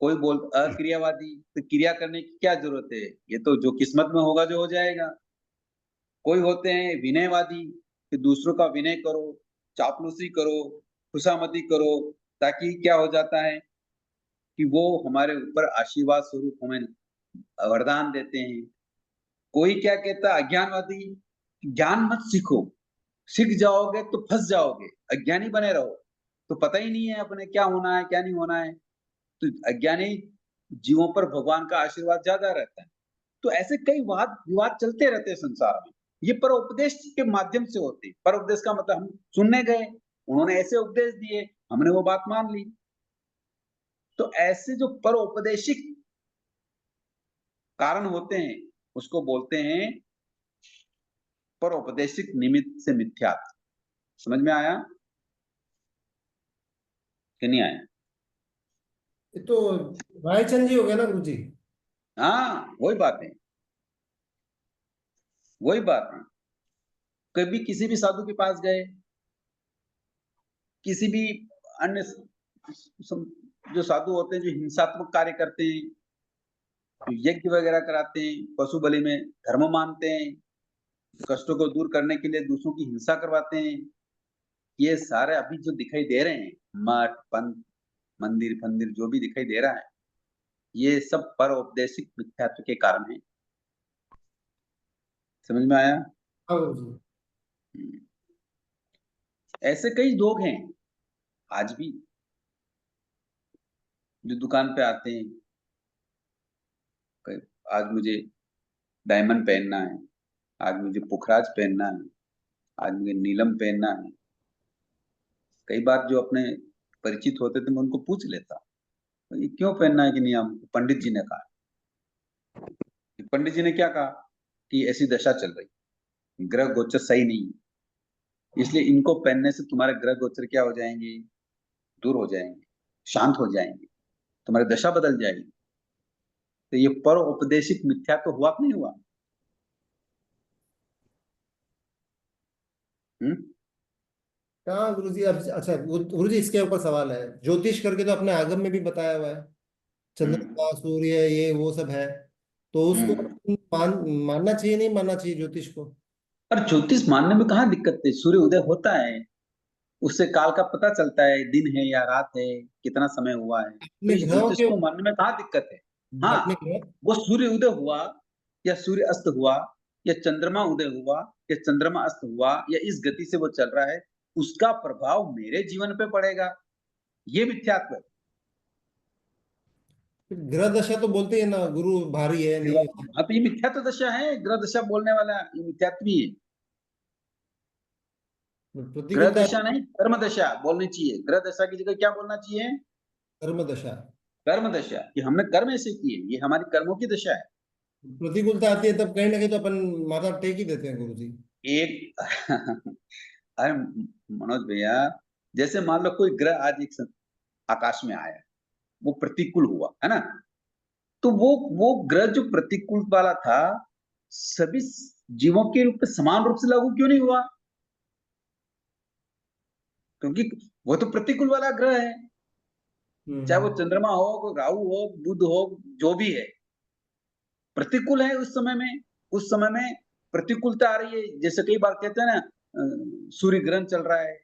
कोई बोल अक्रियावादी, तो क्रिया करने की क्या जरूरत है, ये तो जो किस्मत में होगा जो हो जाएगा। कोई होते हैं विनयवादी, कि दूसरों का विनय करो, चापलूसी करो, खुशामदी करो, ताकि क्या हो जाता है कि वो हमारे ऊपर आशीर्वाद स्वरूप हमें वरदान देते हैं। कोई क्या कहता है अज्ञानवादी, ज्ञान मत सीखो, सीख जाओगे तो फंस जाओगे, अज्ञानी बने रहो, तो पता ही नहीं है अपने क्या होना है क्या नहीं होना है। तो अज्ञानी जीवों पर भगवान का आशीर्वाद ज्यादा रहता है। तो ऐसे कई वाद विवाद चलते रहते हैं संसार में, ये पर उपदेश के माध्यम से होते हैं। पर उपदेश का मतलब हम सुनने गए, उन्होंने ऐसे उपदेश दिए, हमने वो बात मान ली। तो ऐसे जो पर उपदेशिक कारण होते हैं उसको बोलते हैं परोपदेशिक निमित्त से मिथ्यात्व। समझ में आया कि नहीं आया? ये तो रायचंद जी हो गया ना गुरु जी। हाँ, वही बात है, वही बात है। कभी किसी भी साधु के पास गए, किसी भी अन्य जो साधु होते हैं जो हिंसात्मक कार्य करते हैं, जो यज्ञ वगैरह कराते हैं, पशु बलि में धर्म मानते हैं, कष्टों को दूर करने के लिए दूसरों की हिंसा करवाते हैं, ये सारे अभी जो दिखाई दे रहे हैं, मठ पंथ मंदिर फंदिर जो भी दिखाई दे रहा है, ये सब परोपदेशिक मिथ्यात्व के कारण है। समझ में आया? हाँ गुरु जी। ऐसे कई लोग हैं आज भी जो दुकान पे आते हैं, आज मुझे डायमंड पहनना है, आज मुझे पुखराज पहनना है, आज मुझे नीलम पहनना है। कई बार जो अपने परिचित होते थे मैं उनको पूछ लेता, तो ये क्यों पहनना है कि नहीं हमको? पंडित जी ने कहा। पंडित जी ने क्या कहा कि ऐसी दशा चल रही, ग्रह गोचर सही नहीं है, इसलिए इनको पहनने से तुम्हारे ग्रह गोचर क्या हो जाएंगे? दूर हो जाएंगे, शांत हो जाएंगे, तुम्हारी दशा बदल जाएगी। तो ये परोपदेशिक मिथ्या तो हुआ कि नहीं हुआ? हाँ गुरु जी। अब अच्छा गुरु जी, इसके ऊपर सवाल है। ज्योतिष करके तो अपने आगम में भी बताया हुआ है, चंद्रमा सूर्य ये वो सब है, तो उसको मानना चाहिए नहीं मानना चाहिए ज्योतिष को? पर ज्योतिष मानने में कहाँ दिक्कत है? सूर्य उदय होता है, उससे काल का पता चलता है, दिन है या रात है, कितना समय हुआ है, तो अपने इस ग्रहों ज्योतिष के को मानने में कहाँ दिक्कत है? हाँ, अपने ग्रह वो सूर्य उदय हुआ या सूर्य अस्त हुआ या चंद्रमा उदय हुआ या चंद्रमा अस्त हुआ या इस गति से वो चल रहा है, उसका प्रभाव मेरे जीवन पे पड़ेगा, ये मिथ्यात्व है। ग्रह दशा तो बोलते हैं ना गुरु, भारी है नहीं। हाँ, तो ये मिथ्यात्व दशा है, ग्रह दशा बोलने वाला ये मिथ्यात्व ही है। ग्रह प्रतिकूलता दशा नहीं, कर्म दशा बोलनी चाहिए। ग्रह दशा की जगह क्या बोलना चाहिए? कर्म दशा। कर्म दशा, कि हमने कर्म ऐसे किए, ये हमारी कर्मों की दशा है। प्रतिकूलता आती है तब कहीं ना कहीं तो अपन माथा टेक ही देते हैं गुरु जी। एक अरे मनोज भैया, जैसे मान लो कोई ग्रह आज आकाश में आया, वो प्रतिकूल हुआ है ना, तो वो ग्रह जो प्रतिकूल वाला था, सभी जीवों के रूप में समान रूप से लागू क्यों नहीं हुआ? क्योंकि वो तो प्रतिकूल वाला ग्रह है, चाहे वो चंद्रमा हो, राहु हो, बुध हो, जो भी है, प्रतिकूल है। उस समय में प्रतिकूलता आ रही है। जैसे कई बार कहते हैं ना, सूर्य ग्रहण चल रहा है,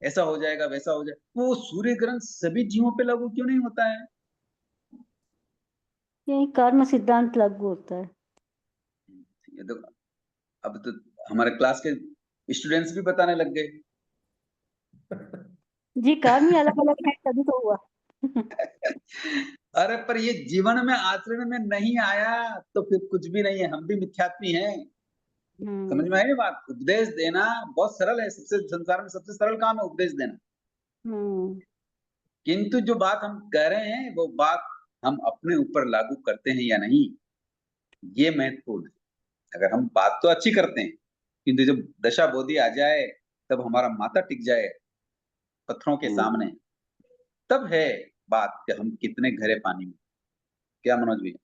ऐसा हो जाएगा वैसा हो जाएगा, वो सूर्य ग्रहण सभी जीवों पे लागू क्यों नहीं होता है? यही कर्म सिद्धांत लागू होता है। ये तो अब तो हमारे क्लास के स्टूडेंट्स भी बताने लग गए। जी, कर्म ही अलग अलग है तभी तो हुआ। अरे पर ये जीवन में आचरण में नहीं आया तो फिर कुछ भी नहीं है, हम भी मिथ्यात्वी हैं। समझ में आई बात? उपदेश देना बहुत सरल है, सबसे संसार में सबसे सरल काम है उपदेश देना, किंतु जो बात हम कह रहे हैं वो बात हम अपने ऊपर लागू करते हैं या नहीं, ये महत्वपूर्ण है। अगर हम बात तो अच्छी करते हैं, किंतु जब दशा बोधी आ जाए, तब हमारा माथा टिक जाए पत्थरों के सामने, तब है बात कि हम कितने गहरे पानी में। क्या मनोज भैया?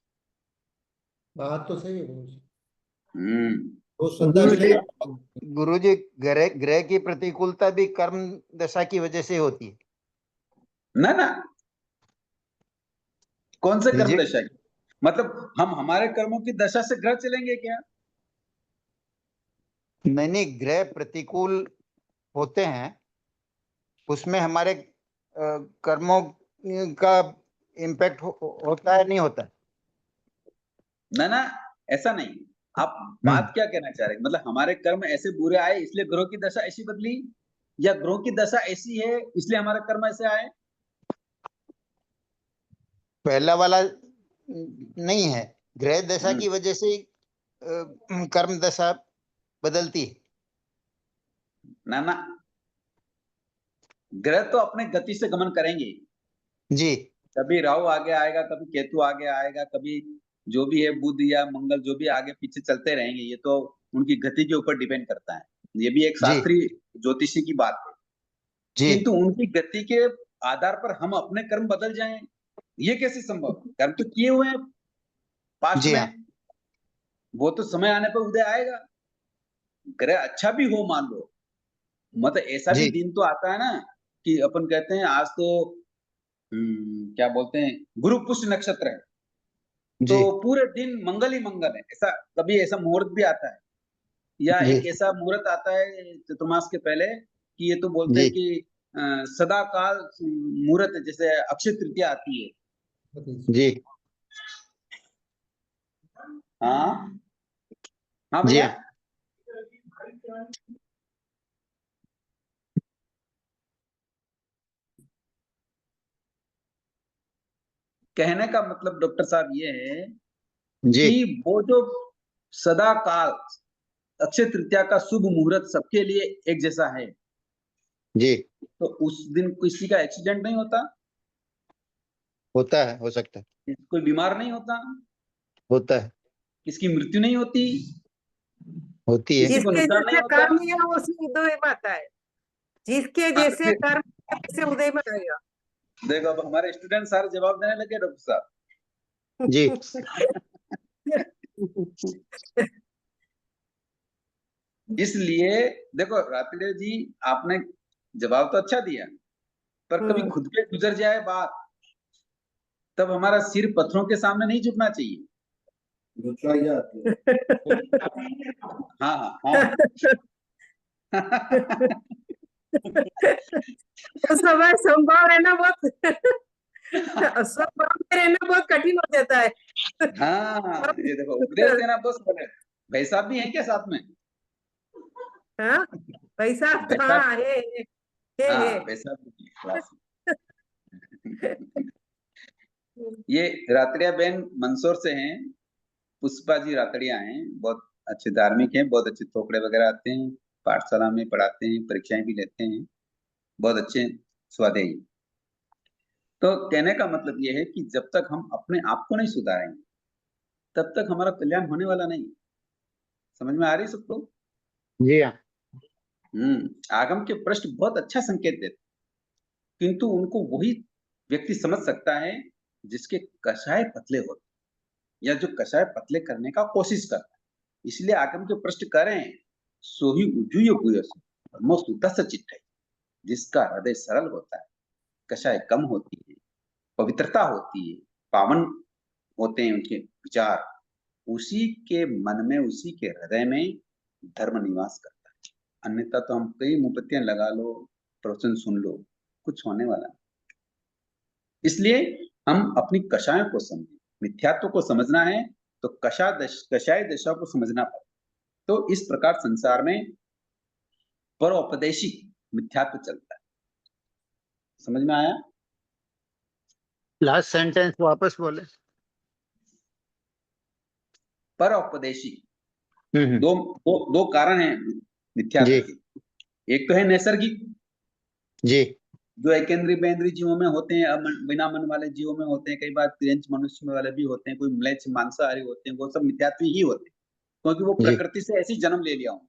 बात तो सही है गुरु जी। हम्म। वो श्रद्धा गुरुजी विश्वास। गुरुजी ग्रह ग्रह की प्रतिकूलता भी कर्म दशा की वजह से होती है। ना ना, कौन से कर्म जी दशा की? मतलब हम हमारे कर्मों की दशा से ग्रह चलेंगे क्या? नहीं, ग्रह प्रतिकूल होते हैं, उसमें हमारे कर्मों का इम्पैक्ट होता है नहीं होता? ना ना, ऐसा नहीं। आप बात क्या कहना चाह रहे हैं? मतलब हमारे कर्म ऐसे बुरे आए इसलिए ग्रहों की दशा ऐसी बदली, या ग्रहों की दशा ऐसी है इसलिए हमारे कर्म ऐसे आए? पहला वाला नहीं है, ग्रह दशा की वजह से ही, कर्म दशा बदलती है। ना ना, ग्रह तो अपने गति से गमन करेंगे। जी कभी राहु आगे आएगा, कभी केतु आगे आएगा, कभी जो भी है बुध या मंगल जो भी आगे पीछे चलते रहेंगे, ये तो उनकी गति के ऊपर डिपेंड करता है। ये भी एक शास्त्रीय ज्योतिषी की बात है। जी किंतु उनकी गति के आधार पर हम अपने कर्म बदल जाएं, ये कैसे संभव है? कर्म तो किए हुए हैं पास्ट जी में, हाँ। वो तो समय आने पर उदय आएगा। ग्रह अच्छा भी हो मान लो, मतलब ऐसा भी जी दिन तो आता है ना कि अपन कहते हैं आज तो क्या बोलते हैं, गुरु पुष्य नक्षत्र है, तो जी पूरे दिन मंगल ही मंगल है। ऐसा कभी ऐसा मुहूर्त भी आता है, या जी एक ऐसा मुहूर्त आता है चतुर्मास के पहले कि ये तो बोलते हैं जी कि सदा काल मुहूर्त है, जैसे अक्षय तृतीया आती है। जी हाँ हाँ जी भैया। हाँ। कहने का मतलब डॉक्टर साहब ये है जी कि वो जो सदा काल अक्षय तृतीया का शुभ मुहूर्त सबके लिए एक जैसा है, जी तो उस दिन किसी का एक्सीडेंट नहीं होता, होता है, हो सकता है, कोई बीमार नहीं होता, होता है, किसकी मृत्यु नहीं होती, होती है। किसी को जिसके नुकसान नहीं जैसे होता। कर्म है वो उसी उदय में आता है, जिसके जैसे फिर कर्म है, वैसे उदय में आएगा। देखो अब हमारे स्टूडेंट सारे जवाब देने लगे डॉक्टर साहब। जी इसलिए देखो रात्रि जी, आपने जवाब तो अच्छा दिया, पर कभी खुद पे गुजर जाए बात, तब हमारा सिर पत्थरों के सामने नहीं झुकना चाहिए। हाँ हाँ हाँ। उस समय संभव रहना बहुत असंभव में रहना बहुत कठिन हो जाता है। हाँ ये देखो उपदेश देना बस बोले, भाई साहब भी है क्या साथ में? हाँ पैसा भाई तो साहब, हाँ है हाँ है। भाई साहब भी क्लास में। ये रात्रिया बहन मंदसौर से हैं, पुष्पा जी रातड़िया हैं, बहुत अच्छे धार्मिक हैं, बहुत अच्छे थोकड़े वगैरह आते हैं, पाठशाला में पढ़ाते हैं, परीक्षाएं भी लेते हैं, बहुत अच्छे स्वाध्यायी। तो कहने का मतलब ये है कि जब तक हम अपने आप को नहीं सुधारेंगे, तब तक हमारा कल्याण होने वाला नहीं। समझ में आ रही सबको? जी हाँ। आगम के प्रश्न बहुत अच्छा संकेत देते, किंतु उनको वही व्यक्ति समझ सकता है जिसके कषाय पतले होते, या जो कषाय पतले करने का कोशिश करता है। इसलिए आगम के प्रश्न करें सो ही उजुय भूयस ब्रह्मो सुदस चिट्ठय, जिसका हृदय सरल होता है, कषाय कम होती है, पवित्रता होती है, पावन होते हैं उनके विचार, उसी के मन में, उसी के हृदय में धर्म निवास करता है। अन्यथा तो हम कई मुपत्तियां लगा लो, प्रवचन सुन लो, कुछ होने वाला नहीं। इसलिए हम अपनी कषायों को समझें, मिथ्यात्व को समझना है तो कषाय दशा को समझना पड़ेगा। तो इस प्रकार संसार में परोपदेशिक मिथ्यात्व चलता है। समझ में आया? लास्ट सेंटेंस वापस बोले। परोपदेशिक हम्म। दो कारण हैं मिथ्यात्व जी के। एक तो है नैसर्गिक, जी जो एकेंद्रीय बेंद्रीय जीवों में होते हैं, बिना मन वाले जीवों में होते हैं, कई बार तिरंज मनुष्य में वाले भी होते हैं, कोई म्लेच्छ मांसाहारी होते हैं, वो सब मिथ्यात्व ही होते हैं, क्योंकि वो जी प्रकृति से ऐसी जन्म ले लिया हूं,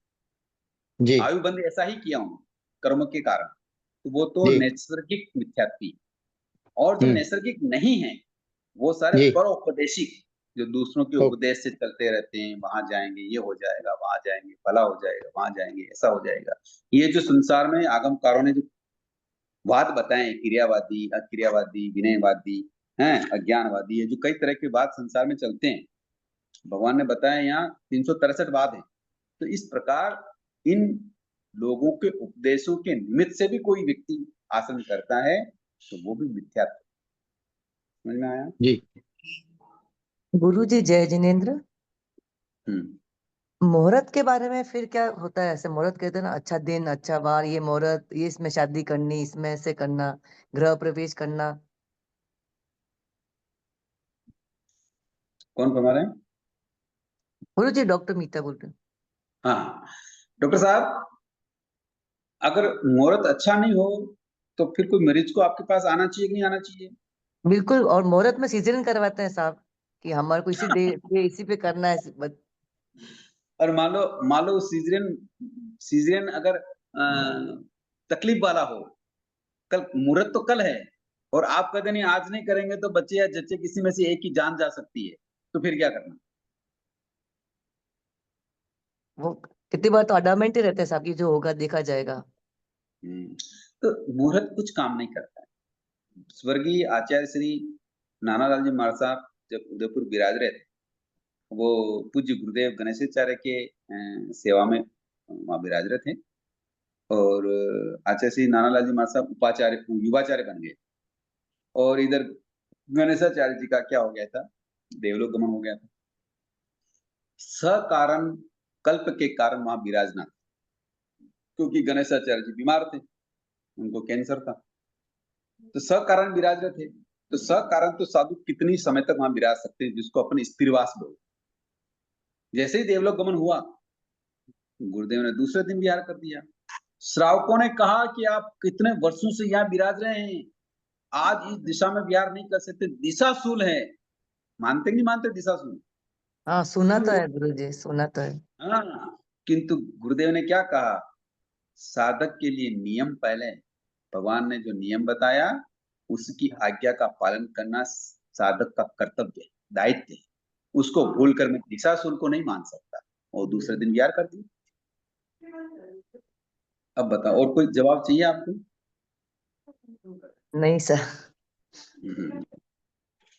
जी आयु बंद ऐसा ही किया हूं कर्मों के कारण, तो वो तो जी नैसर्गिक मिथ्यात्व। और जो नैसर्गिक नहीं है वो सारे जी परोपदेशिक, जो दूसरों के ओ, उपदेश से चलते रहते हैं, वहां जाएंगे ये हो जाएगा, वहां जाएंगे भला हो जाएगा, वहां जाएंगे ऐसा हो जाएगा। ये जो संसार में आगमकारों ने जो वाद बताए, क्रियावादी, अक्रियावादी, विनयवादी, हैं अज्ञानवादी, ये जो कई तरह के वाद संसार में चलते हैं, भगवान ने बताया यहाँ 363 वाद है। तो इस प्रकार इन लोगों के उपदेशों के निमित्त से भी कोई व्यक्ति आचरण करता है तो वो भी मिथ्यात्व। समझ में आया? जी गुरु जी जय जिनेन्द्र। हम्म मुहूर्त के बारे में फिर क्या होता है? ऐसे मुहूर्त कहते हैं ना, अच्छा दिन अच्छा वार, ये मुहूर्त, ये इसमें शादी करनी, इसमें ऐसे करना, गृह प्रवेश करना। कौन फरमा रहे हैं? गुरु जी डॉक्टर मीता बोल रहे हैं। हाँ डॉक्टर साहब, अगर मुहूर्त अच्छा नहीं हो तो फिर कोई मरीज को आपके पास आना चाहिए कि नहीं आना चाहिए? बिल्कुल, और मुहूर्त में सीजरिंग करवाते हैं साहब कि हमारे को इसी डे पे इसी पे करना है और मान लो सीजरियन अगर तकलीफ वाला हो, कल मुहूर्त तो कल है और आप कहते नहीं आज नहीं करेंगे तो बच्चे या जच्चे किसी में से एक की जान जा सकती है, तो फिर क्या करना? वो कितनी बार तो अडामेंट ही रहते हैं साहब कि जो होगा देखा जाएगा। तो मुहूर्त कुछ काम नहीं करता है। स्वर्गीय आचार्य श्री नानालाल जी महाराज साहब जब उदयपुर विराज रहे थे, वो पूज्य गुरुदेव गणेशाचार्य के सेवा में वहां विराज रहे थे और आचार्य श्री नानालाल जी महाराज साहब उपाचार्य युवाचार्य बन गए और इधर गणेशाचार्य जी का क्या हो गया था, देवलोक गमन हो गया था। सकारण कल्प के कारण वहां विराज ना, क्योंकि गणेशाचार्य जी बीमार थे, उनको कैंसर था, तो सकारण विराज रहे थे। तो सकारण तो साधु कितनी समय तक वहां विराज सकते हैं, जिसको अपन स्थिरवास बोलते। जैसे ही देवलोक गमन हुआ, गुरुदेव ने दूसरे दिन विहार कर दिया। श्रावकों ने कहा कि आप कितने वर्षों से यहाँ विराज रहे हैं, आज इस दिशा में विहार नहीं कर सकते, दिशाशूल है। मानते नहीं मानते दिशाशूल? हाँ सुना तो है गुरुजी, सुना तो है। हाँ, किंतु गुरुदेव ने क्या कहा, साधक के लिए नियम पहले, भगवान ने जो नियम बताया उसकी आज्ञा का पालन करना साधक का कर्तव्य है, दायित्व है। उसको भूलकर मैं दिशाशूल को नहीं मान सकता। और दूसरे दिन विहार कर दिया। अब बताओ, और कोई जवाब चाहिए आपको? नहीं सर।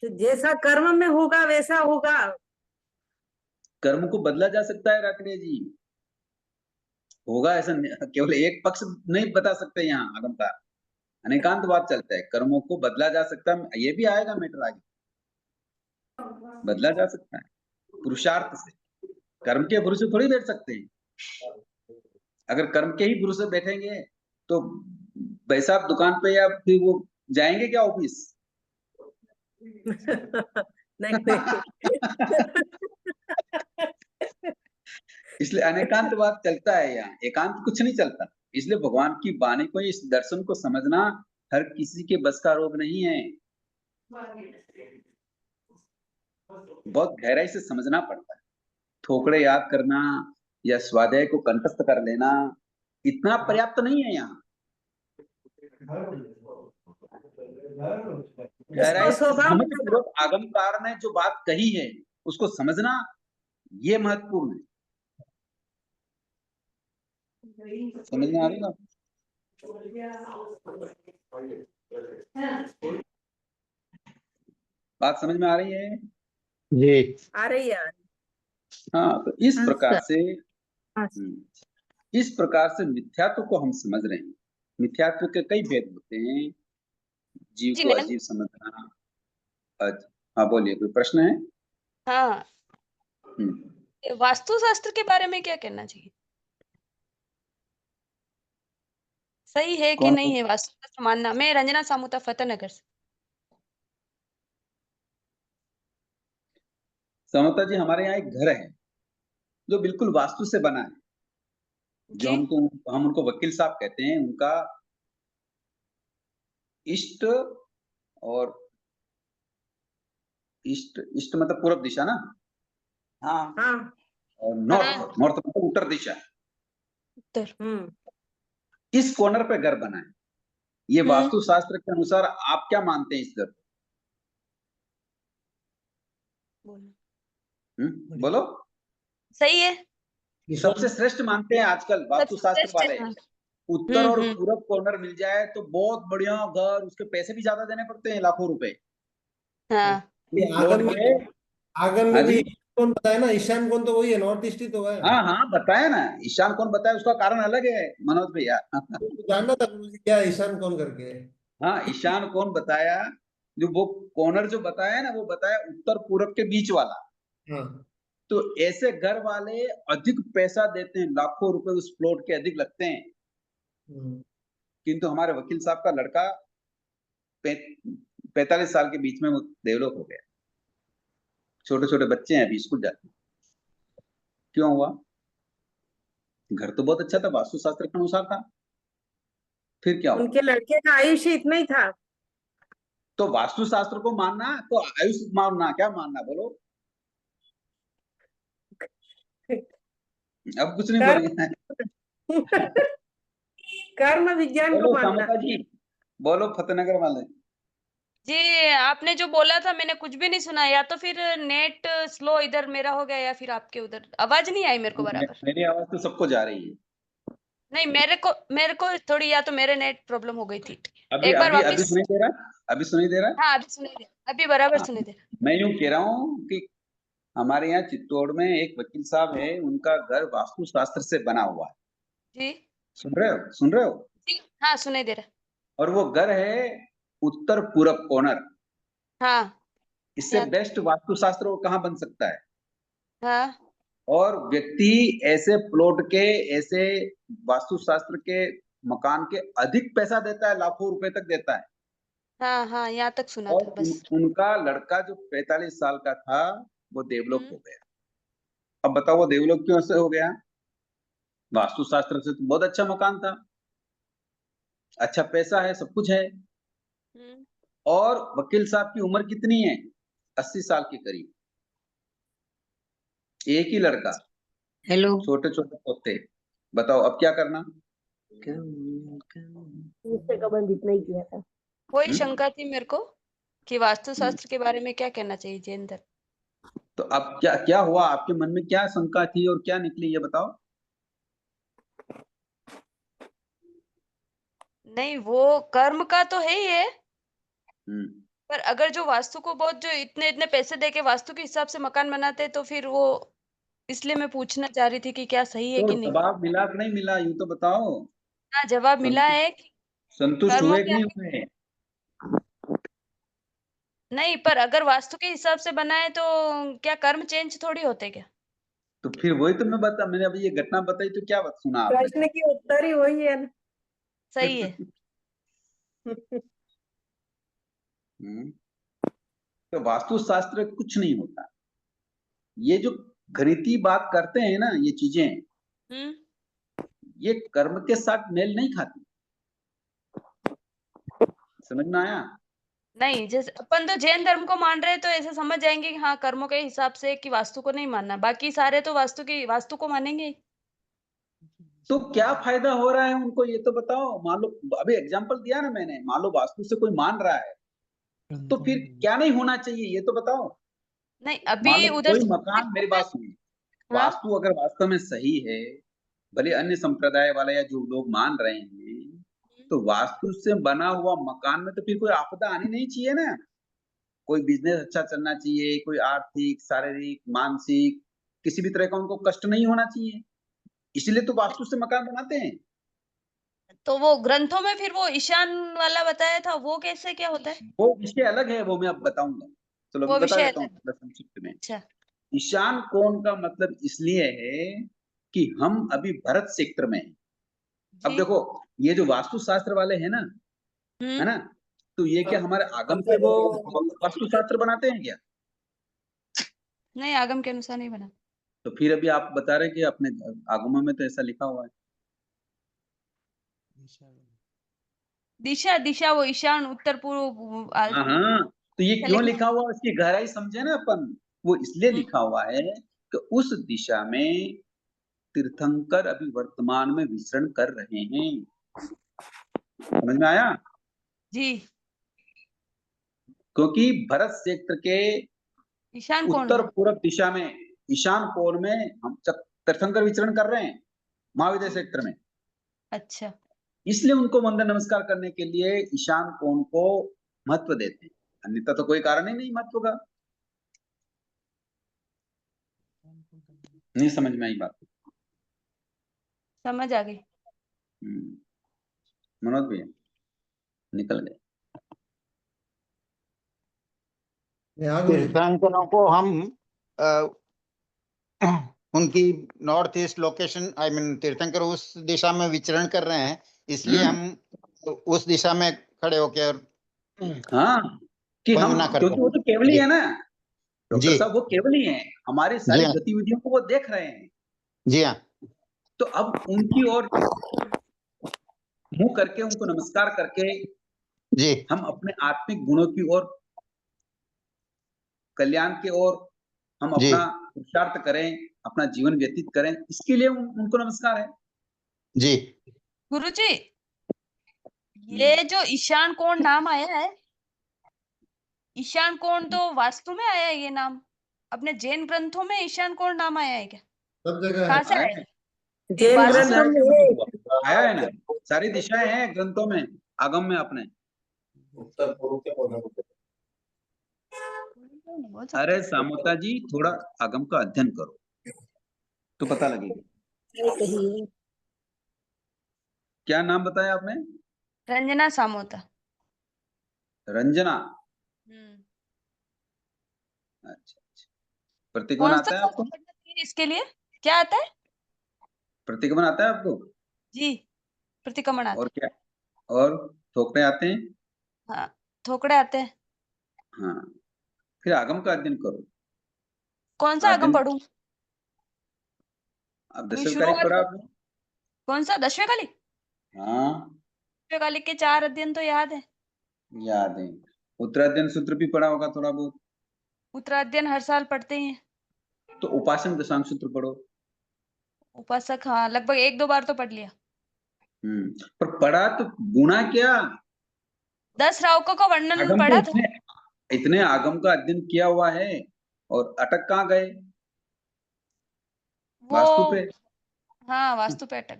तो जैसा कर्म में होगा वैसा होगा। कर्म को बदला जा सकता है रात्रि जी, होगा ऐसा केवल एक पक्ष नहीं बता सकते। यहाँ आगम का अनेकांत बात चलता है, कर्मों को बदला जा सकता है, ये भी आएगा मैटर आगे, बदला जा सकता है पुरुषार्थ से। कर्म के भरोसे थोड़ी बैठ सकते हैं। अगर कर्म के ही भरोसे बैठेंगे तो भाई साहब दुकान पे या फिर वो जाएंगे क्या ऑफिस? नहीं। इसलिए अनेकांत बात चलता है, यहाँ एकांत कुछ नहीं चलता। इसलिए भगवान की वाणी को, इस दर्शन को समझना हर किसी के बस का रोग नहीं है, बहुत गहराई से समझना पड़ता है। थोकड़े याद करना या स्वाध्याय को कंठस्थ कर लेना इतना पर्याप्त नहीं है। यहाँ गहराई से समझपूर्वक आगमकार ने जो बात कही है उसको समझना, ये महत्वपूर्ण है। समझ में आ रही ना? बात समझ में आ रही है जी? आ रही है। हाँ, तो इस प्रकार से मिथ्यात्व को हम समझ रहे हैं। मिथ्यात्व के कई भेद होते हैं, जीव को अजीव समझना। हाँ बोलिए, कोई प्रश्न है? हाँ, वास्तु शास्त्र के बारे में क्या कहना चाहिए? सही है कि नहीं है वास्तु शास्त्र मानना? मैं रंजना सामुता फतेहनगर से। समता जी, हमारे यहाँ एक घर है जो बिल्कुल वास्तु से बना है, जो हम उनको वकील साहब कहते हैं। उनका ईस्ट और ईस्ट मतलब पूर्व दिशा ना? हाँ। और नॉर्थ मतलब उत्तर दिशा। उत्तर। इस कॉर्नर पे घर बना है। ये वास्तु शास्त्र के अनुसार आप क्या मानते हैं इस घर को? बोलो। सही है, सबसे श्रेष्ठ मानते हैं आजकल वास्तु शास्त्र वाले। उत्तर और पूर्व कॉर्नर मिल जाए तो बहुत बढ़िया घर, उसके पैसे भी ज्यादा देने पड़ते हैं, लाखों रुपए। हाँ। आगम में भी कौन बताया ना, ईशान कौन तो वही है, नॉर्थ ईस्ट ही तो है। हाँ हाँ बताया ना, ईशान कौन बताया, उसका कारण अलग है मनोज भैया। जानना था मुझे क्या ईशान कौन करके। हाँ, ईशान कौन बताया, जो वो कॉर्नर जो बताया ना, वो बताया उत्तर पूर्व के बीच वाला। हाँ। तो ऐसे घर वाले अधिक पैसा देते हैं, लाखों रुपए उस प्लॉट के अधिक लगते हैं। किंतु हमारे वकील साहब का लड़का 45 साल के बीच में वो देवलोक हो गया। छोटे छोटे बच्चे हैं, अभी स्कूल जाते हैं। क्यों हुआ? घर तो बहुत अच्छा था, वास्तु शास्त्र के अनुसार था। फिर क्या हुआ? उनके लड़के का आयुष्य इतना ही था। तो वास्तु शास्त्र को मानना तो आयुष मानना, क्या मानना बोलो? अब कुछ नहीं कर्म बोलेंगे। कर्म विज्ञान को बोलो मानना। समता जी, बोलो फतेहनगर वाले। जी आपने जो बोला था मैंने कुछ भी नहीं सुना, या तो फिर नेट स्लो इधर मेरा हो गया या फिर आपके उधर आवाज नहीं आई मेरे को बराबर। मेरी आवाज तो सबको जा रही है। नहीं मेरे को थोड़ी, या तो मेरे नेट प्रॉब्लम हो गई थी। अभी एक बार अभी अभी वापस। सुनाई दे रहा? अभी सुनाई दे रहा? हाँ अभी सुनाई दे, अभी बराबर हाँ, सुनाई दे। मैं यूं कह रहा हूँ कि हमारे यहाँ चित्तौड़ में एक वकील साहब है, उनका घर वास्तु शास्त्र से बना हुआ है। जी सुन रहे हो? सुन रहे हो? जी हाँ सुनाई दे रहा। और वो घर है उत्तर पूरब कॉर्नर। हाँ इससे याद। बेस्ट वास्तुशास्त्र और कहाँ बन सकता है? हाँ और व्यक्ति ऐसे प्लॉट के, ऐसे वास्तुशास्त्र के मकान के अधिक पैसा देता है, लाखों रुपए तक देता है। हाँ हाँ यहाँ तक सुना और था बस। उनका लड़का जो 45 साल का था वो देवलोक हो हम्म, गया। अब बताओ वो देवलोक क्यों ऐसे हो गया? वास्तुशास्त्र से तो बहुत अच्छा मकान था, अच्छा पैसा है, सब कुछ है। हम्म। और वकील साहब की उम्र कितनी है? 80 साल के करीब। एक ही लड़का, हेलो। छोटे छोटे पोते। बताओ अब क्या करना? उससे कबंध इतना ही किया था। कोई शंका थी मेरे को कि वास्तुशास्त्र के बारे में क्या कहना चाहिए जैन धर्म। तो अब क्या क्या हुआ? आपके मन में क्या शंका थी और क्या निकली, ये बताओ। नहीं वो कर्म का तो है ही है, हम्म। पर अगर जो वास्तु को बहुत जो इतने इतने पैसे दे के वास्तु के हिसाब से मकान बनाते हैं, तो फिर वो, इसलिए मैं पूछना चाह रही थी कि क्या सही है तो कि नहीं। जवाब मिला कि नहीं मिला, यूं तो बताओ। हाँ जवाब मिला संतुष्ट है कि संतुष्ट कर्मों हुए कि के नहीं आगे। हुए? नहीं, पर अगर वास्तु के हिसाब से बनाए तो क्या कर्म चेंज थोड़ी होते क्या। तो फिर वही तो मैंने अभी ये घटना बताई, तो क्या सुना आपने? प्रश्न की उत्तर ही वही है ना। सही है। हम्म। तो वास्तुशास्त्र कुछ नहीं होता। ये जो गणितीय बात करते हैं ना, ये चीजें, हम्म। ये कर्म के साथ मेल नहीं खाती। समझ में आया? नहीं, जैसे अपन तो जैन धर्म को मान रहे हैं तो ऐसे समझ जाएंगे कि हाँ कर्मों के हिसाब से, कि वास्तु को नहीं मानना, बाकी सारे तो वास्तु को मानेंगे ही। तो क्या फायदा हो रहा है उनको, ये तो बताओ। मान लो अभी एग्जांपल दिया ना मैंने, मान लो वास्तु से कोई मान रहा है, तो फिर क्या नहीं होना चाहिए, ये तो बताओ। नहीं मान अभी लो उधर कोई से मकान, मेरी बात सुनिए, हाँ। वास्तु अगर वास्तव में सही है, भले अन्य संप्रदाय वाला या जो लोग मान रहे हैं, तो वास्तु से बना हुआ मकान में तो फिर कोई आपदा आनी नहीं चाहिए ना। कोई बिजनेस अच्छा चलना चाहिए, कोई आर्थिक, शारीरिक, मानसिक, किसी भी तरह का उनको कष्ट नहीं होना चाहिए। इसलिए तो वास्तु से मकान बनाते हैं। तो वो ग्रंथों में फिर वो ईशान वाला बताया था, वो कैसे क्या होता है। वो विषय अलग है, वो मैं अब बताऊंगा। चलो वो अभी बता विषय देता हूँ अलग। थोड़ा संक्षिप्त में। अच्छा। ईशान कोण का मतलब इसलिए है कि हम अभी भरत सेक्टर में हैं। अब जी। देखो, ये जो वास्तु शास्त्र वाले हैं ना, है हम्म। ना, तो ये क्या हमारे आगम से वो वास्तु शास्त्र बनाते हैं क्या? नहीं आगम के अनुसार नहीं बना। तो फिर अभी आप बता रहे कि अपने आगमों में तो ऐसा लिखा हुआ है। दिशा दिशा वो ईशान उत्तर पूर्व हाँ हाँ, तो ये क्यों लिखा। लिखा हुआ, इसकी गहराई समझे ना अपन। वो इसलिए हम्म, लिखा हुआ है कि उस दिशा में तीर्थंकर अभी वर्तमान में विचरण कर रहे हैं। समझ में आया? जी। क्योंकि भरत क्षेत्र के ईशान कौन उत्तर में। पूर्व दिशा में, ईशान कोण में हम तीर्थंकर विचरण कर रहे हैं, महाविद्या सेक्टर में। अच्छा। इसलिए उनको वंदन नमस्कार करने के लिए ईशान कोण को महत्व देते हैं, अन्यथा तो कोई कारण ही नहीं महत्व का। नहीं समझ में आई बात? समझ आ गई। मनोज भैया निकल गए। तीर्थंकरों को हम अ, उनकी north east location, I mean तीर्थंकर उस दिशा में विचरण कर रहे हैं, इसलिए हम उस दिशा में खड़े होकर हाँ, कि हम, वंदना करते क्योंकि वो हैं। तो केवल ही जी है ना डॉक्टर जी साहब, वो केवल ही है, हमारी जी सारी हाँ, गतिविधियों को वो देख रहे हैं। जी हाँ, तो अब उनकी ओर मुंह करके, उनको नमस्कार करके जी हम अपने आत्मिक गुणों की ओर, कल्याण की ओर हम जी अपना पुरुषार्थ करें, अपना जीवन व्यतीत करें, इसके लिए उनको नमस्कार है। जी गुरुजी, ये जो ईशान कोण नाम आया है, ईशान कोण तो वास्तु में आया है ये नाम? अपने जैन ग्रंथों में ईशान कोण नाम आया है क्या? सब जगह है। कहाँ से आया आया? है, जैन वास्तु ग्रंथों में है। आया है ना, सारी दिशाएं हैं ग्रंथों में, आगम में अपने। उत्तर पूर्व के पौधे। अरे सामोता जी, थोड़ा आगम का अध्ययन करो तो पता लगेगा। सही कही है। क्या नाम बताया आपने? रंजना सामोता। रंजना। हम्म। अच्छा अच्छा। प्रतिगमन कौन सा आता है कोर्स आपको? करना चाहिए इसके लिए? क्या आता है? प्रतिगमन आता है आपको? जी, प्रतिक्रमण आता और क्या? और ठोकरे आते हैं? है। हाँ, थोकड़े आते हैं। हाँ, फिर आगम का अध्ययन करो। कौन सा आगम अध्ययन, पढ़ूं? अब अभी दशम तारीख शुरुआत पढ़ा कर। आपने? कौन सा? दशवें कालिक? हाँ, दशवें कालिक के 4 अध्ययन तो याद है। याद है। उत्तराध्ययन सूत्र भी पढ़ा होगा थोड़ा बहुत। उत्तराध्ययन हर साल पढ़ते ही हैं। तो उपासना दशांश सूत्र पढ़ो। उपासक, हाँ, लगभग 1-2 बार तो पढ़ लिया। पर पढ़ा तो गुना क्या? 10 रावकों का वर्णन आगम पढ़ा तो था। इतने आगम का अध्ययन किया हुआ है और अटक कहाँ गए? वास्तु वो, पे। हाँ, वास्तु पे अटक।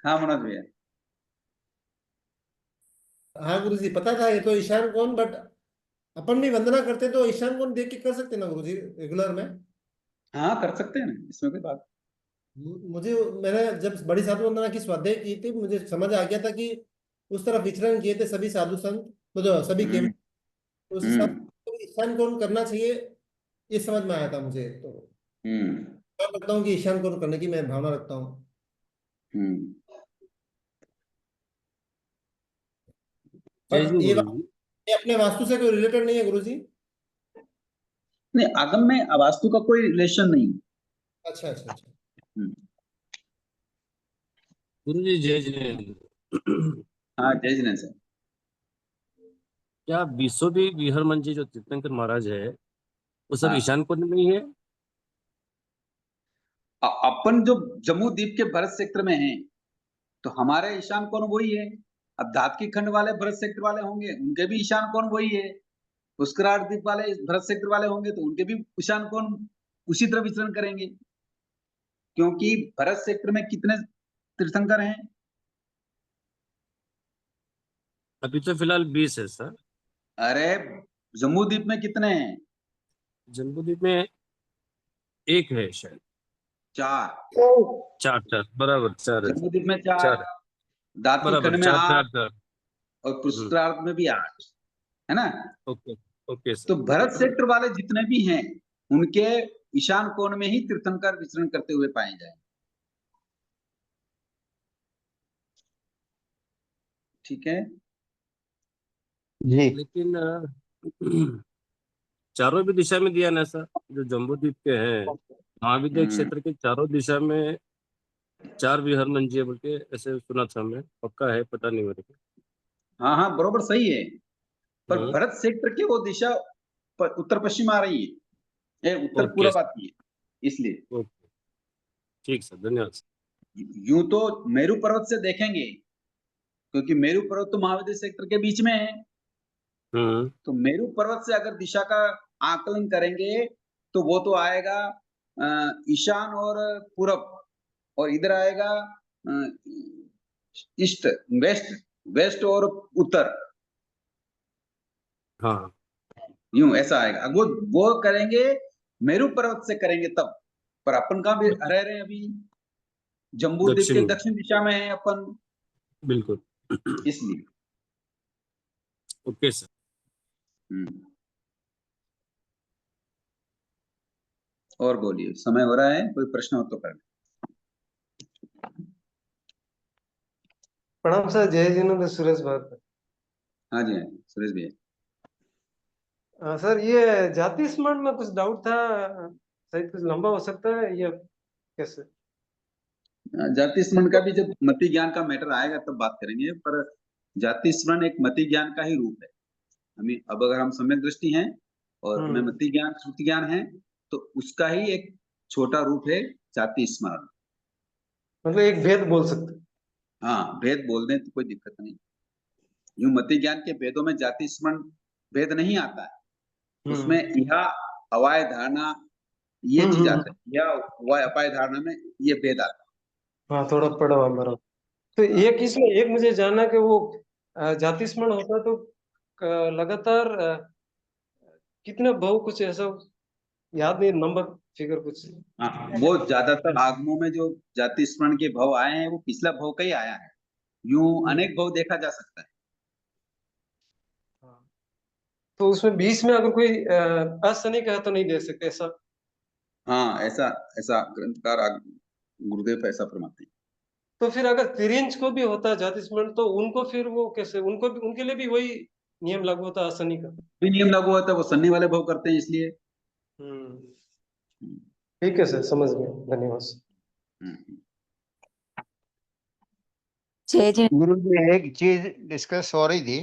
हाँ मनोज भैया। हाँ गुरुजी, पता था ये तो ईशान कौन, बट अपन भी वंदना करते तो ईशान कौन देख के कर सकते ना गुरुजी रेगुलर में? हाँ, कर सकते हैं ना, इसमें कोई बात। मुझे, मैंने जब बड़ी साधु वंदना की स्वाध्याय की थी, मुझे समझ आ गया था कि उस तरफ विचरण किए थे सभी साधु संत, तो सभी केवल हम्म उस हिसाब हम्म से ईशान कौन करना चाहिए ये समझ में आया था मुझे। तो हम्म मैं लगता हूँ कि ईशान कौन करने की मैं भावना रखता हूँ। हम्म। बट ये अपने वास्तु से कोई रिलेटेड नहीं है गुरुजी। नहीं, आगम में वास्तु का कोई रिलेशन नहीं। अच्छा अच्छा अच्छा। हम्म। गुरुजी जय जिनेन्द्र। हाँ, जय जिनेन्द्र सर। क्या विश्ववी विहर मंजी जो तीर्थंकर महाराज है वो सब हाँ, ईशान कोण में ही है? अपन जो जम्मू द्वीप के भरत सेक्टर में हैं, तो हमारे ईशान कोण वही है। अब धातकी खंड वाले भरत सेक्टर वाले होंगे, उनके भी ईशान कोण वही है। पुष्करार द्वीप वाले भरत सेक्टर वाले होंगे तो उनके भी ईशान कोण उसी तरह विचरण करेंगे, क्योंकि भरत सेक्टर में कितने तीर्थंकर हैं? अभी तो फिलहाल 20 है सर। अरे, जम्मू द्वीप में कितने हैं? जम्बूद्वीप में एक है शायद। 4। 4 बराबर 4 है। जम्मू द्वीप में 4, 4 दादकी बराबर खंड में 4 8 4 और पुष्करार्थ में भी 8, है ना? ओके ओके तो सर। भरत सेक्टर वाले जितने भी हैं, उनके ईशान कोण में ही तीर्थंकर विचरण करते हुए पाए जाए। ठीक है जी। लेकिन चारों भी दिशा में दिया ना सर, जो जम्बूद्वीप के हैं महाविद्या क्षेत्र के चारों दिशा में 4 विहर मंजी है बोल के ऐसे सुना था मैं, पक्का है पता नहीं मेरे को। हाँ हाँ, बरोबर सही है। पर भरत सेक्टर की वो दिशा उत्तर पश्चिम आ रही है, ये उत्तर ओके पूरब आती है, इसलिए। ओके ठीक सर, धन्यवाद सर। यूं तो मेरू पर्वत से देखेंगे, क्योंकि मेरू पर्वत तो महाविद्या सेक्टर के बीच में है। तो मेरू पर्वत से अगर दिशा का आकलन करेंगे तो वो तो आएगा ईशान और पूरब, और इधर आएगा ईस्ट, वेस्ट, वेस्ट और उत्तर, हाँ यूं ऐसा आएगा। अब वो करेंगे मेरू पर्वत से करेंगे तब। पर अपन कहाँ भी रह रहे हैं अभी? जम्बू द्वीप के दक्षिण में दक्षिण दिशा में है अपन, बिल्कुल। इसलिए। Okay sir. और बोलिए, समय हो रहा है, कोई प्रश्न हो तो कर। प्रणाम सर, जय जिनेन्द्र, सुरेश बात। हाँ जी, हाँ जी, सुरेश भैया। सर ये जाति स्मरण में कुछ डाउट था, शायद कुछ लंबा हो सकता है या कैसे? जाति स्मरण का भी जब मति ज्ञान का मैटर आएगा तब बात करेंगे, पर जाति स्मरण एक मति ज्ञान का ही रूप है। हमें अब अगर हम सम्यक दृष्टि हैं और मति ज्ञान श्रुति ज्ञान है, तो उसका ही एक छोटा रूप है जाति स्मरण। मतलब एक भेद बोल सकते। हाँ, भेद बोल दें तो कोई दिक्कत नहीं। यूं मति ज्ञान के भेदों में जाति स्मरण भेद नहीं आता है, उसमें यह अवाय धारणा ये चीज आता है, या अवाय अपाय धारणा में ये भेद आता है। हाँ, थोड़ा पढ़ा हुआ मेरा। तो एक इसमें एक मुझे जानना कि वो जाति स्मरण होता है तो लगातार कितने बहु कुछ ऐसा याद नहीं, नंबर फिगर कुछ। हाँ, वो ज्यादातर आगमों में जो जाति स्मरण के भाव आए हैं वो पिछला भाव का ही आया है, यूं अनेक भाव देखा जा सकता है। तो उसमें बीच में अगर कोई असनिक है तो नहीं दे सकते ऐसा? हाँ, ऐसा ऐसा ग्रंथकार गुरुदेव ऐसा फरमाते हैं। तो फिर अगर तिरिंज को भी होता है जाति स्मरण तो उनको फिर वो कैसे, उनको भी, उनके लिए भी वही नियम लागू होता है असनी का? भी नियम लागू होता है, वो सन्नी वाले भाव करते हैं इसलिए। ठीक है सर, समझ गए, धन्यवाद। गुरु जी एक चीज डिस्कस हो रही थी।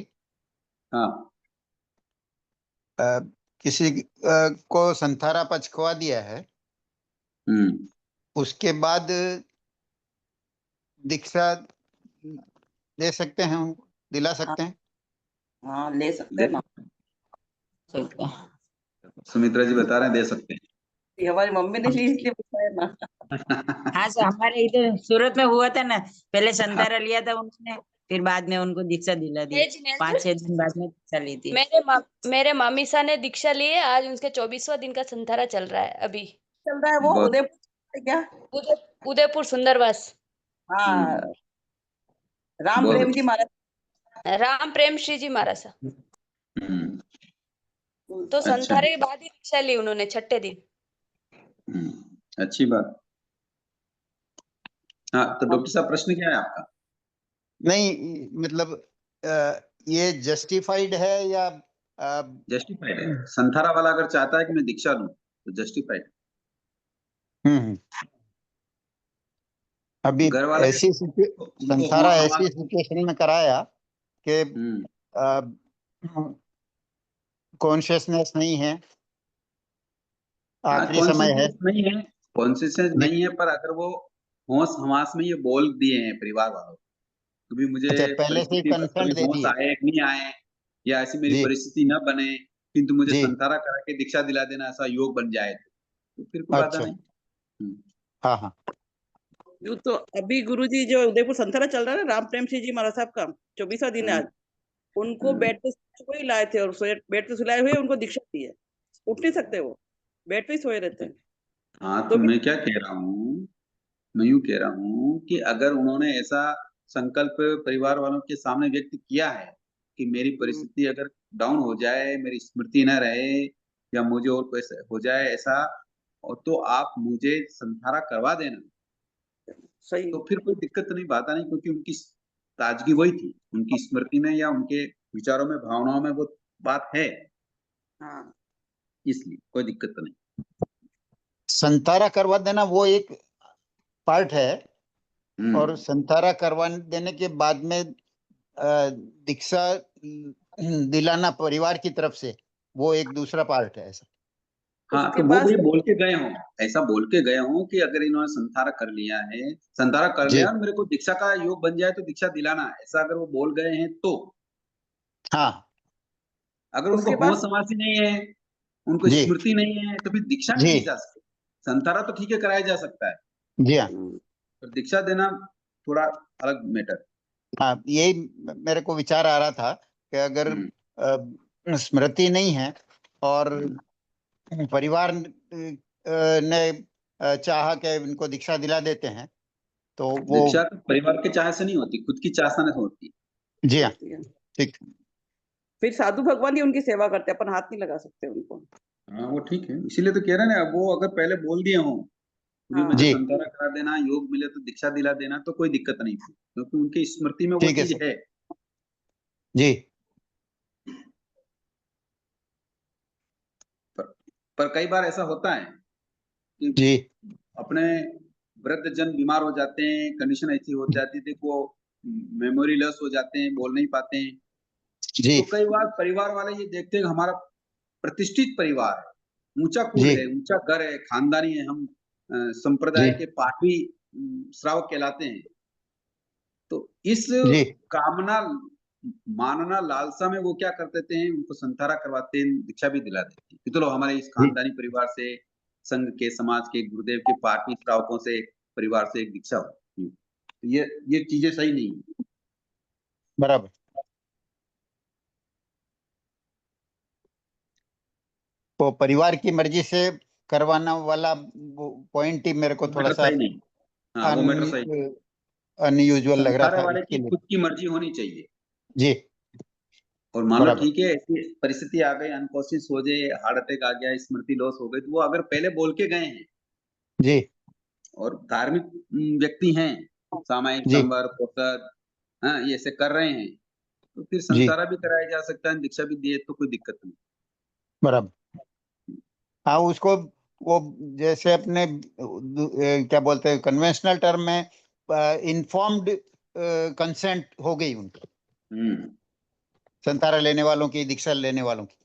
हाँ। किसी को संथारा पचखवा दिया है, उसके बाद दीक्षा दे सकते हैं, दिला सकते हैं? हाँ, ले सकते हैं ना। सुमित्रा जी बता रहे हैं दे सकते हैं। ये हमारी मम्मी ने भी इसलिए बताया ना। हाँ सर, हमारे इधर सूरत में हुआ था ना, पहले संतारा लिया था उन्होंने, फिर बाद में उनको दीक्षा दिला दी, 5-6 दिन बाद में दीक्षा ली थी। मेरे मामीसा ने दीक्षा ली है, आज उनके 24वां दिन का संतारा चल रहा है अभी। चल रहा है वो उदयपुर क्या? उदयपुर सुंदरवास। हाँ, राम बहुत प्रेम जी महाराज। राम प्रेम श्री जी महाराज। तो अच्छा। संतारे के बाद ही दीक्षा ली उन्होंने, 6ठे दिन। अच्छी बात। हाँ, तो डॉक्टर साहब प्रश्न क्या है आपका? नहीं, मतलब ये जस्टिफाइड है या जस्टिफाइड है। संथारा वाला अगर चाहता है कि मैं दीक्षा लूं तो जस्टिफाइड। अभी घर वाले ऐसी संथारा ऐसी सिचुएशन में कराया कि कॉन्शियसनेस नहीं है, आखिरी समय है, नहीं है, कॉन्शियसनेस नहीं है, पर अगर वो होश हवास में ये बोल दिए हैं परिवार वालों तो भी मुझे अच्छा, पहले से ही परिस्थिति कंसेंट दे होश दिए? आए नहीं आए, या ऐसी मेरी जी परिस्थिति न बने किंतु मुझे जी। संथारा करा के दीक्षा दिला देना, ऐसा योग बन जाए तो फिर कोई बाधा अच्छा। नहीं। हाँ हाँ। यूं तो अभी गुरुजी जो उदयपुर संथारा चल रहा है ना, राम प्रेम सिंह जी महाराज साहब का 24वां दिन है आज, उनको बेड पे वही लाए थे और बेड पे सुलाए हुए उनको दीक्षा दी है। उठ नहीं सकते, वो बेड पे ही सोए रहते हैं। हाँ, तो मैं क्या कह रहा हूँ, मैं यूं कह रहा हूँ कि अगर उन्होंने ऐसा संकल्प परिवार वालों के सामने व्यक्त किया है कि मेरी परिस्थिति अगर डाउन हो जाए, मेरी स्मृति न रहे या मुझे और कोई हो जाए ऐसा, और तो आप मुझे संथारा करवा देना, सही। तो फिर कोई दिक्कत नहीं, बात नहीं, क्योंकि उनकी ताजगी वही थी, उनकी स्मृति में या उनके विचारों में भावनाओं में वो बात है, हाँ, इसलिए कोई दिक्कत नहीं। संतारा करवा देना वो एक पार्ट है, और संतारा करवा देने के बाद में दीक्षा दिलाना परिवार की तरफ से वो एक दूसरा पार्ट है ऐसा। हाँ, तो वो भी बोल के गए हों, ऐसा बोल के गए हों कि अगर इन्होंने संथारा कर लिया है, संथारा कर लिया और मेरे को दीक्षा का योग बन जाए तो दीक्षा दिलाना है, ऐसा अगर वो बोल गए हैं तो। हाँ, अगर उनको होश समासी नहीं है, उनको स्मृति नहीं है, तो फिर दीक्षा नहीं दी जा सकती। संथारा तो ठीक है कराया जा सकता है, जी हाँ, पर दीक्षा देना थोड़ा अलग मैटर। हाँ, यही मेरे को विचार आ रहा था कि अगर स्मृति नहीं है और परिवार ने चाहा कि इनको दीक्षा दिला देते हैं तो वो दीक्षा तो परिवार के चाह से नहीं होती, खुद की चाह से होती। जी हाँ, ठीक। फिर साधु भगवान ही उनकी सेवा करते, अपन हाथ नहीं लगा सकते उनको। हाँ, वो ठीक है, इसीलिए तो कह रहे हैं ना, वो अगर पहले बोल दिए हों भी मुझे संतारा करा देना, योग मिले तो दीक्षा दिला देना, तो कोई दिक्कत नहीं थी, क्योंकि उनकी स्मृति में वो चीज है। जी। पर कई बार ऐसा होता है कि जी अपने वृद्ध जन बीमार हो जाते हैं, कंडीशन ऐसी हो जाती थी, वो मेमोरी लॉस हो जाते हैं, बोल नहीं पाते हैं। जी। तो कई बार परिवार वाले ये देखते हैं हमारा प्रतिष्ठित परिवार है, ऊंचा कुल जी है, ऊंचा घर है, खानदानी है, हम संप्रदाय जी के पाठवी श्रावक कहलाते हैं। तो इस जी कामना, मानना, लालसा में वो क्या कर देते हैं, उनको संथारा करवाते हैं, दीक्षा भी दिला देते हैं कि चलो हमारे इस जी खानदानी परिवार से, संघ के, समाज के, गुरुदेव के पाठवी श्रावकों से, परिवार से एक दीक्षा हो। तो ये चीजें सही नहीं है। बराबर। तो परिवार की मर्जी से करवाना वाला पॉइंट ही मेरे को वो थोड़ा मैटर सा सही नहीं। हाँ, वो मैटर सही नहीं। अनयूजुअल लग रहा संथारा था वाले इसके की लिए। खुद की मर्जी होनी चाहिए। जी और मान लो बराबर। ठीक है, ऐसी परिस्थिति आ गई, अनकॉन्शियस हो जाए, हार्ट अटैक आ गया, स्मृति लॉस हो गई, तो वो अगर पहले बोल के गए हैं जी और धार्मिक व्यक्ति हैं, सामायिक जी संवर पोषद, हाँ, ये ऐसे कर रहे हैं, तो फिर जी संसारा भी कराया जा सकता है, दीक्षा भी दिए तो कोई दिक्कत नहीं। बराबर। हाँ उसको वो जैसे अपने क्या बोलते हैं कन्वेंशनल टर्म में इन्फॉर्म्ड कंसेंट हो गई उनकी, संतारा लेने वालों की, दीक्षा लेने वालों की,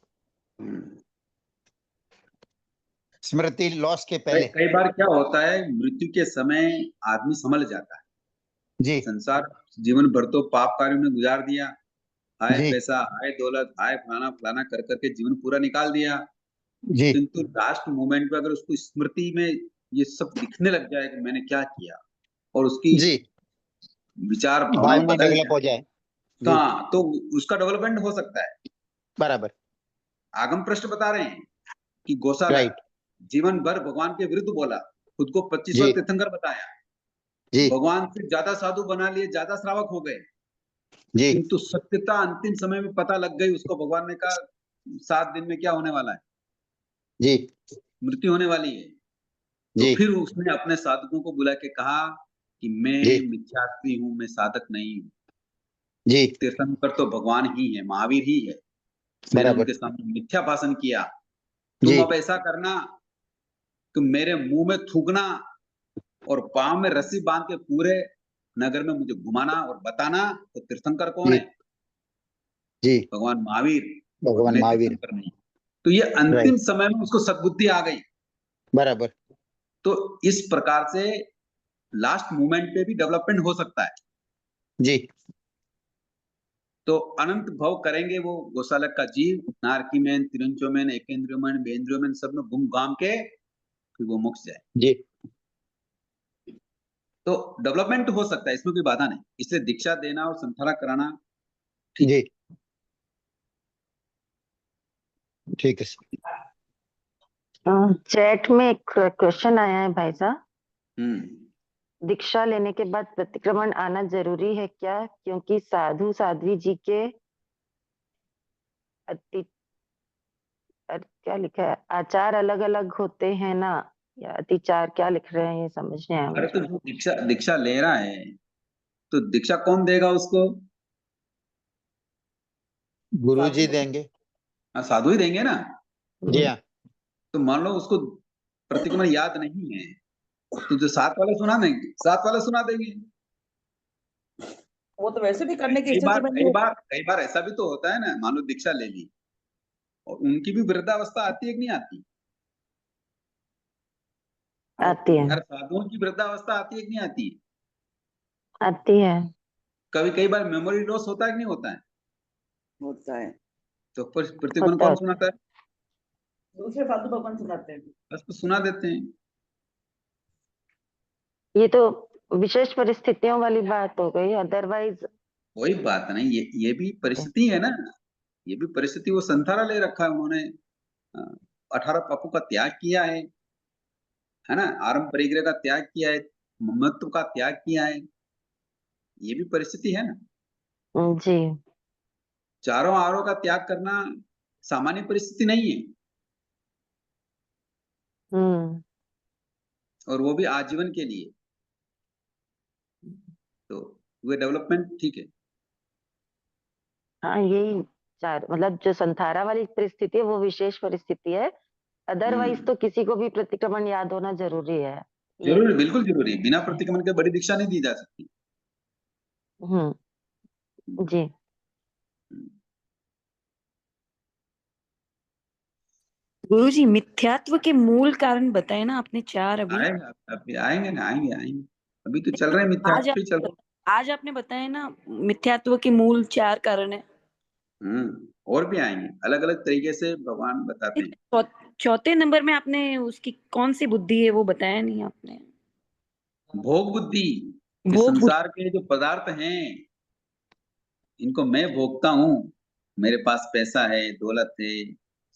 स्मृति लॉस के पहले। कई बार क्या होता है, मृत्यु के समय आदमी संभल जाता है। जी संसार जीवन भर तो पाप कार्यों में गुजार दिया, हाय जी पैसा, हाय दौलत, हाय फलाना फलाना कर करके जीवन पूरा निकाल दिया, जी किंतु लास्ट मोमेंट पे अगर उसको स्मृति में ये सब दिखने लग जाए कि मैंने क्या किया, और उसकी जी विचार भावनाएं भावना बदल डेवलप हो जाए, जाए। तो जी हाँ, तो उसका डेवलपमेंट हो सकता है। बराबर। आगम पृष्ठ बता रहे हैं कि गौशालक राइट। जीवन भर भगवान के विरुद्ध बोला, खुद को 25वां जी तीर्थंकर बताया, जी भगवान से ज्यादा साधु बना लिए, ज्यादा श्रावक हो गए, जी किंतु सत्यता अंतिम समय में पता लग गई उसको। भगवान ने कहा 7 दिन में क्या होने वाला है, जी मृत्यु होने वाली है। तो जी फिर उसने अपने साधकों को बुला के कहा कि मैं जी मिथ्यार्थी हूं, मैं साधक नहीं हूं, जी तीर्थंकर तो भगवान ही है, महावीर ही है। मैंने बराबर। उनके सामने मिथ्या भाषण किया, तुम जी अब ऐसा करना, तुम मेरे मुंह में थूकना और पांव में रस्सी बांध के पूरे नगर में मुझे घुमाना और बताना तो तीर्थंकर कौन जी है, जी भगवान महावीर, और भगवान मैं महावीर। तीर्थंकर नहीं। तो ये अंतिम राइट समय में उसको सद्बुद्धि आ गई। बराबर। तो इस प्रकार से लास्ट मोमेंट पे भी डेवलपमेंट हो सकता है। जी तो अनंत भव करेंगे वो गौशालक का जीव, नारकीमेन, तिरुंचोमेन, एकेंद्रियोमेन, बेंद्रियोमेन, सब में घूम घाम के फिर वो मोक्ष जाए। जी तो डेवलपमेंट हो सकता है, इसमें कोई बाधा नहीं, इसलिए दीक्षा देना और संथारा कराना ठीक है। जी ठीक है सर। चैट में एक क्वेश्चन आया है भाई साहब, दीक्षा लेने के बाद प्रतिक्रमण आना जरूरी है क्या? क्योंकि साधु साध्वी जी के क्या लिखा है, आचार अलग अलग होते हैं ना, या अतिचार, क्या लिख रहे हैं ये समझ नहीं आया अरे तो मुझे। जो दीक्षा ले रहा है, तो दीक्षा कौन देगा उसको? गुरु जी देंगे। हाँ, साधु ही देंगे ना। जी हाँ तो मान लो उसको प्रतिक्रमण याद नहीं है, तो जो 7 वाले सुना देंगे, 7 वाले सुना देंगे। वो तो वैसे भी करने की कई बार स्थिति में कई बार कई बार ऐसा भी तो होता है ना, मान लो दीक्षा ले ली और उनकी भी वृद्धावस्था आती है कि नहीं आती? आती है। यार साधुओं की वृद्धावस्था आती है कि नहीं आती? आती है। कई बार मेमोरी लॉस होता है कि नहीं होता है? होता है। तो प्रतिक्रमण होता कौन है। सुनाता है? दूसरे फालतू भगवान सुनाते हैं। बस तो सुना देते हैं। ये तो विशेष परिस्थितियों वाली बात हो गई, अदरवाइज कोई बात नहीं, ये भी परिस्थिति है ना, ये भी परिस्थिति। वो संथारा ले रखा है उन्होंने, 18 पापों का त्याग किया है ना, आरंभ परिग्रह का त्याग किया है, ममत्व का त्याग किया है, ये भी परिस्थिति है ना। जी। चारों आरों का त्याग करना सामान्य परिस्थिति नहीं है, और वो भी आजीवन के लिए। तो वो डेवलपमेंट ठीक है। हाँ यही चार, मतलब जो संथारा वाली परिस्थिति है वो विशेष परिस्थिति है, अदरवाइज तो किसी को भी प्रतिक्रमण याद होना जरूरी है। ये जरूरी, बिल्कुल जरूरी, बिना प्रतिक्रमण के बड़ी दीक्षा नहीं दी जा सकती। जी। गुरुजी मिथ्यात्व के मूल कारण बताए ना आपने 4 अभी। आएगा, अभी आएंगे ना, आएंगे। अभी तो चल रहे हैं, मिथ्यात्व पे चल रहे हैं। आज आपने बताया ना मिथ्यात्व के मूल 4 कारण है। और भी आएंगे, अलग अलग तरीके से भगवान बताते हैं। चौथे नंबर में आपने उसकी कौन सी बुद्धि है वो बताया नहीं आपने। भोग बुद्धि, कि भोग संसार के जो पदार्थ हैं इनको मैं भोगता हूँ। मेरे पास पैसा है, दौलत है,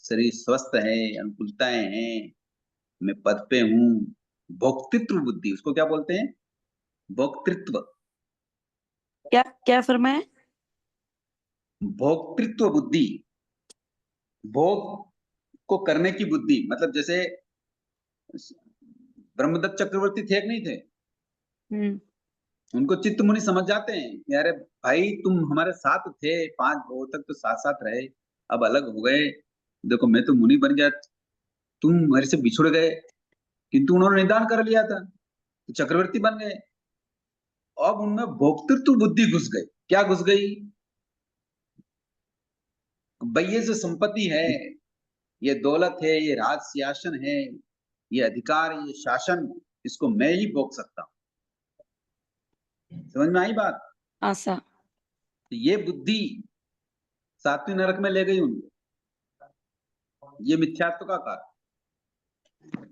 शरीर स्वस्थ है, अनुकूलताएं हैं, मैं पद पे हूँ। भोक्तृत्व बुद्धि, उसको क्या बोलते हैं? भोक्तृत्व। क्या क्या फरमाया? भोक्तृत्व बुद्धि, भोग को करने की बुद्धि। मतलब जैसे ब्रह्मदत्त चक्रवर्ती थे कि नहीं थे? उनको चित्त मुनि समझ जाते हैं कि अरे भाई तुम हमारे साथ थे, 5 भोग तक तो साथ साथ रहे, अब अलग हो गए, देखो मैं तो मुनि बन गया, तुम मेरे से बिछुड़ गए, किंतु उन्होंने निदान कर लिया था तो चक्रवर्ती बन गए। अब उनमें भोक्तृत्व बुद्धि घुस गई। क्या घुस गई? भाई ये जो संपत्ति है, ये दौलत है, ये राज सिंहासन है, ये अधिकार, ये शासन, इसको मैं ही भोग सकता हूँ। समझ में आई बात? आशा। तो ये बुद्धि 7वें नरक में ले गई उनको। ये मिथ्यात्व का कारण।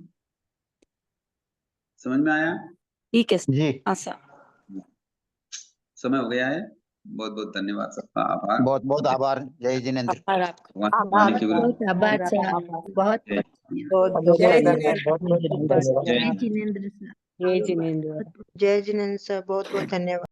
समझ में आया? ठीक है जी, आशा। समय हो गया है। बहुत बहुत धन्यवाद, सबका आभार। बहुत बहुत आभार। जय जिनेंद्र। आभार आपका। भगवान की केवल बहुत आभार सर। बहुत जय जय धन्यवाद, बहुत बहुत जय जिनेंद्र सर। जय जिनेंद्र। जय जिनेंद्र सर, बहुत बहुत धन्यवाद।